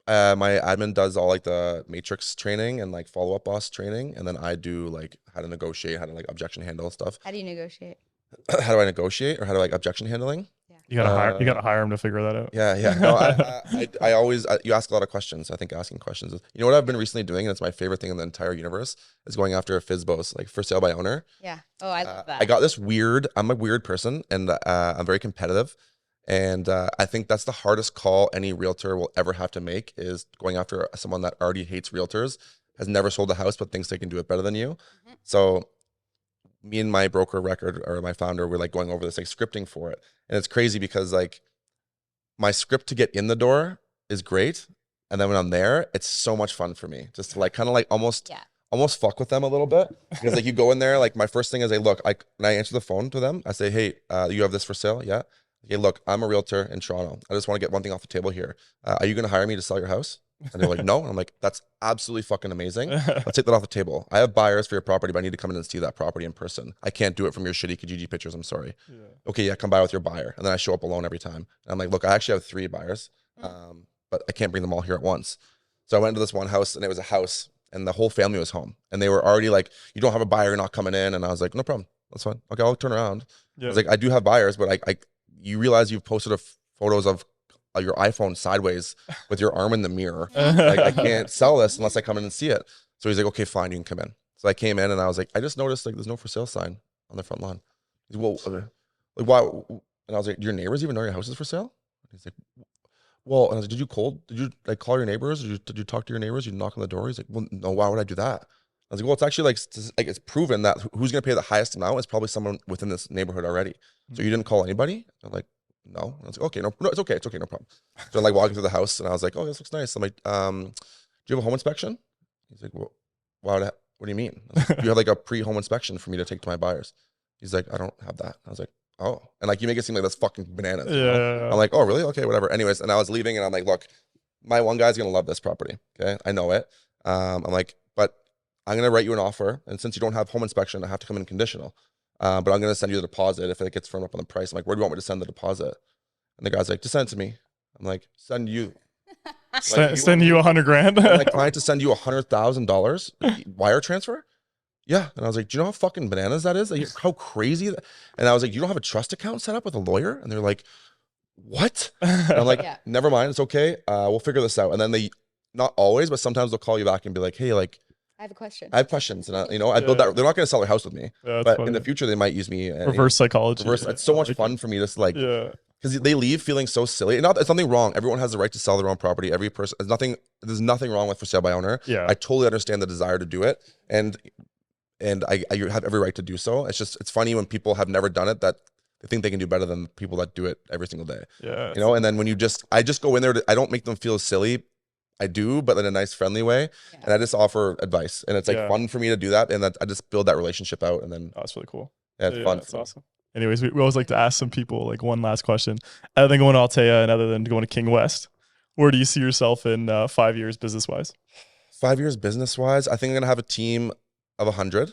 My admin does all like the matrix training and like follow up boss training, and then I do like how to negotiate, how to like objection handle stuff. How do you negotiate? How do I negotiate, or how do I like objection handling? You gotta hire him to figure that out. Yeah. No, I always you ask a lot of questions. I think asking questions is, what I've been recently doing, and it's my favorite thing in the entire universe, is going after FSBOs, like for sale by owner. Yeah. Oh, I love that. I got this I'm a weird person, and I'm very competitive. And I think that's the hardest call any realtor will ever have to make, is going after someone that already hates realtors, has never sold a house, but thinks they can do it better than you. Mm-hmm. So me and my broker record or my founder were like going over this like scripting for it. And it's crazy because like my script to get in the door is great. And then when I'm there, it's so much fun for me just to like kind of like almost fuck with them a little bit. Because like you go in there, like my first thing is when I answer the phone to them, I say, hey, you have this for sale? Yeah. Okay, look, I'm a realtor in Toronto. I just want to get one thing off the table here. Are you going to hire me to sell your house? And they're like, no. And I'm like, that's absolutely fucking amazing. Let's take that off the table. I have buyers for your property, but I need to come in and see that property in person. I can't do it from your shitty Kijiji pictures. I'm sorry. Yeah. Okay, yeah, come by with your buyer. And then I show up alone every time. And I'm like, look, I actually have 3 buyers, but I can't bring them all here at once. So I went to this one house, and it was a house, and the whole family was home. And they were already like, you don't have a buyer, you're not coming in. And I was like, no problem. That's fine. Okay, I'll turn around. Yeah. I was like, I do have buyers, but you realize you've posted photos of your iPhone sideways with your arm in the mirror. Like, I can't sell this unless I come in and see it. So he's like, okay, fine, you can come in. So I came in and I was like, I just noticed like there's no for sale sign on the front lawn. He's like, well, like why? And I was like, do your neighbors even know your house is for sale? He's like, well, and I was like, did you like call your neighbors? Did you talk to your neighbors? You knock on the door? He's like, well, no, why would I do that? I was like, well, it's actually like it's proven that who's going to pay the highest amount is probably someone within this neighborhood already. So you didn't call anybody? I'm like, no. And I was like, okay, no, it's okay, no problem. So I'm like walking through the house, and I was like, oh, this looks nice. I'm like, do you have a home inspection? He's like, well, what do you mean? I was like, you have like a pre-home inspection for me to take to my buyers? He's like, I don't have that. I was like, oh, and like you make it seem like that's fucking bananas. You know? I'm like, oh, really? Okay, whatever. Anyways, and I was leaving, and I'm like, look, my one guy's gonna love this property. Okay, I know it. I'm like, but I'm gonna write you an offer, and since you don't have home inspection, I have to come in conditional. But I'm gonna send you the deposit if it gets firmed up on the price. I'm like, where do you want me to send the deposit? And the guy's like, just send it to me. I'm like, send you. Send you $100,000. I'm like, client to send you $100,000 wire transfer? Yeah. And I was like, do you know how fucking bananas that is? Like, how crazy that? And I was like, you don't have a trust account set up with a lawyer? And they're like, what? And I'm like, never mind, it's okay. We'll figure this out. And then they, not always, but sometimes they'll call you back and be like, hey, like, I have a question. I have questions, and I build that. They're not going to sell their house with me, but funny. In the future they might use me. Reverse psychology. It's so much fun for me to like, because they leave feeling so silly. And it's nothing wrong. Everyone has the right to sell their own property. Every person, there's nothing wrong with for sale by owner. Yeah, I totally understand the desire to do it, and I have every right to do so. It's funny when people have never done it that they think they can do better than people that do it every single day. Yeah, and then when I just go in there, I don't make them feel silly. I do, but in a nice, friendly way. Yeah. And I just offer advice, and it's like fun for me to do that. And I just build that relationship out, and then that's really cool. Yeah, it's fun. That's awesome. Anyways, we always like to ask some people like one last question. Other than going to Altea and other than going to King West, where do you see yourself in 5 years business wise? 5 years business wise, I think I'm gonna have a team of 100.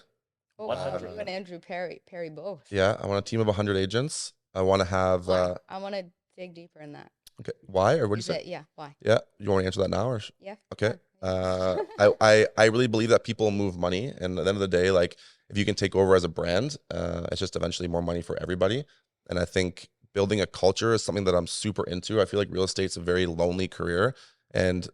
Oh, you and Andrew Perry both. Yeah, I want a team of 100 agents. I want to have. I want to dig deeper in that. Okay, why or what do you say? Yeah, why? Yeah, you want to answer that now or? Yeah. Okay. I really believe that people move money, and at the end of the day, like if you can take over as a brand, it's just eventually more money for everybody. And I think building a culture is something that I'm super into. I feel like real estate's a very lonely career, and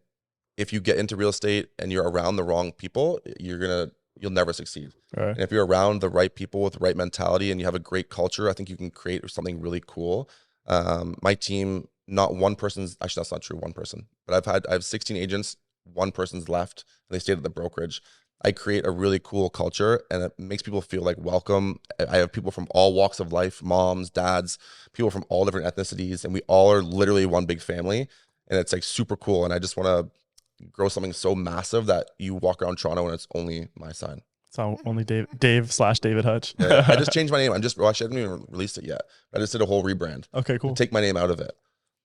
if you get into real estate and you're around the wrong people, you'll never succeed. Right. And if you're around the right people with the right mentality and you have a great culture, I think you can create something really cool. My team. Not one person's actually, that's not true. One person, but I have 16 agents. One person's left, and they stayed at the brokerage. I create a really cool culture, and it makes people feel like welcome. I have people from all walks of life, moms, dads, people from all different ethnicities, and we all are literally one big family. And it's like super cool. And I just want to grow something so massive that you walk around Toronto and it's only my sign. So only Dave/David Hutch. Yeah, I just changed my name. Actually, I haven't even released it yet. I just did a whole rebrand. Okay, cool. To take my name out of it.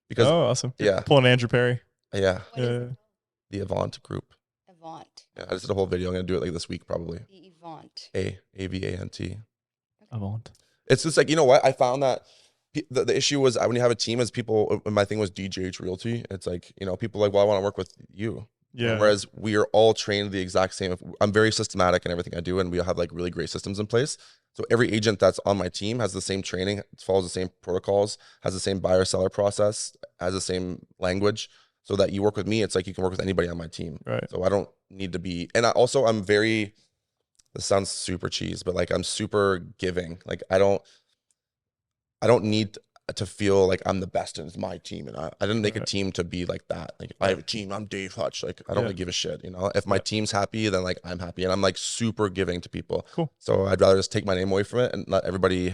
Because, awesome. Yeah. Pulling Andrew Perry. Yeah. The Avant Group. Avant. Yeah, I just did a whole video. I'm going to do it like this week probably. The Avant. Avant. Okay. Avant. It's just like, you know what? I found that the issue was when you have a team as people, my thing was DJH Realty. It's like, people are like, well, I want to work with you. Yeah. Whereas we are all trained the exact same. I'm very systematic in everything I do, and we have like really great systems in place. So every agent that's on my team has the same training, follows the same protocols, has the same buyer-seller process, has the same language, so that you work with me, it's like you can work with anybody on my team. Right. So I don't need to be, and I'm very, this sounds super cheese, but like I'm super giving. Like I don't need, to feel like I'm the best and it's my team. And I didn't make a team to be like that. Like if I have a team, I'm Dave Hutch. Like I don't really give a shit, you know. If my team's happy, then like I'm happy, and I'm like super giving to people. Cool. So I'd rather just take my name away from it and let everybody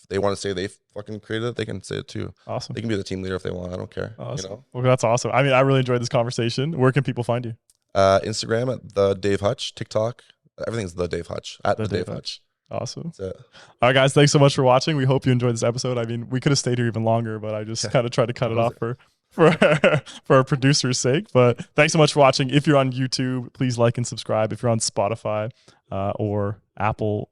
they want to say they fucking created it, they can say it too. Awesome. They can be the team leader if they want. I don't care. Awesome. You know? Well, that's awesome. I mean, I really enjoyed this conversation. Where can people find you? Instagram at the Dave Hutch, TikTok, everything's the Dave Hutch at the Dave Hutch. Awesome. That's it. All right, guys. Thanks so much for watching. We hope you enjoyed this episode. I mean, we could have stayed here even longer, but I just kind of tried to cut it off for our producer's sake. But thanks so much for watching. If you're on YouTube, please like and subscribe. If you're on Spotify or Apple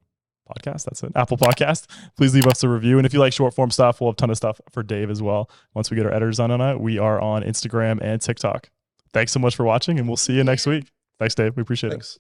Podcast, that's it. Apple Podcast. Please leave us a review. And if you like short form stuff, we'll have a ton of stuff for Dave as well. Once we get our editors on it, we are on Instagram and TikTok. Thanks so much for watching, and we'll see you next week. Thanks, Dave. We appreciate it.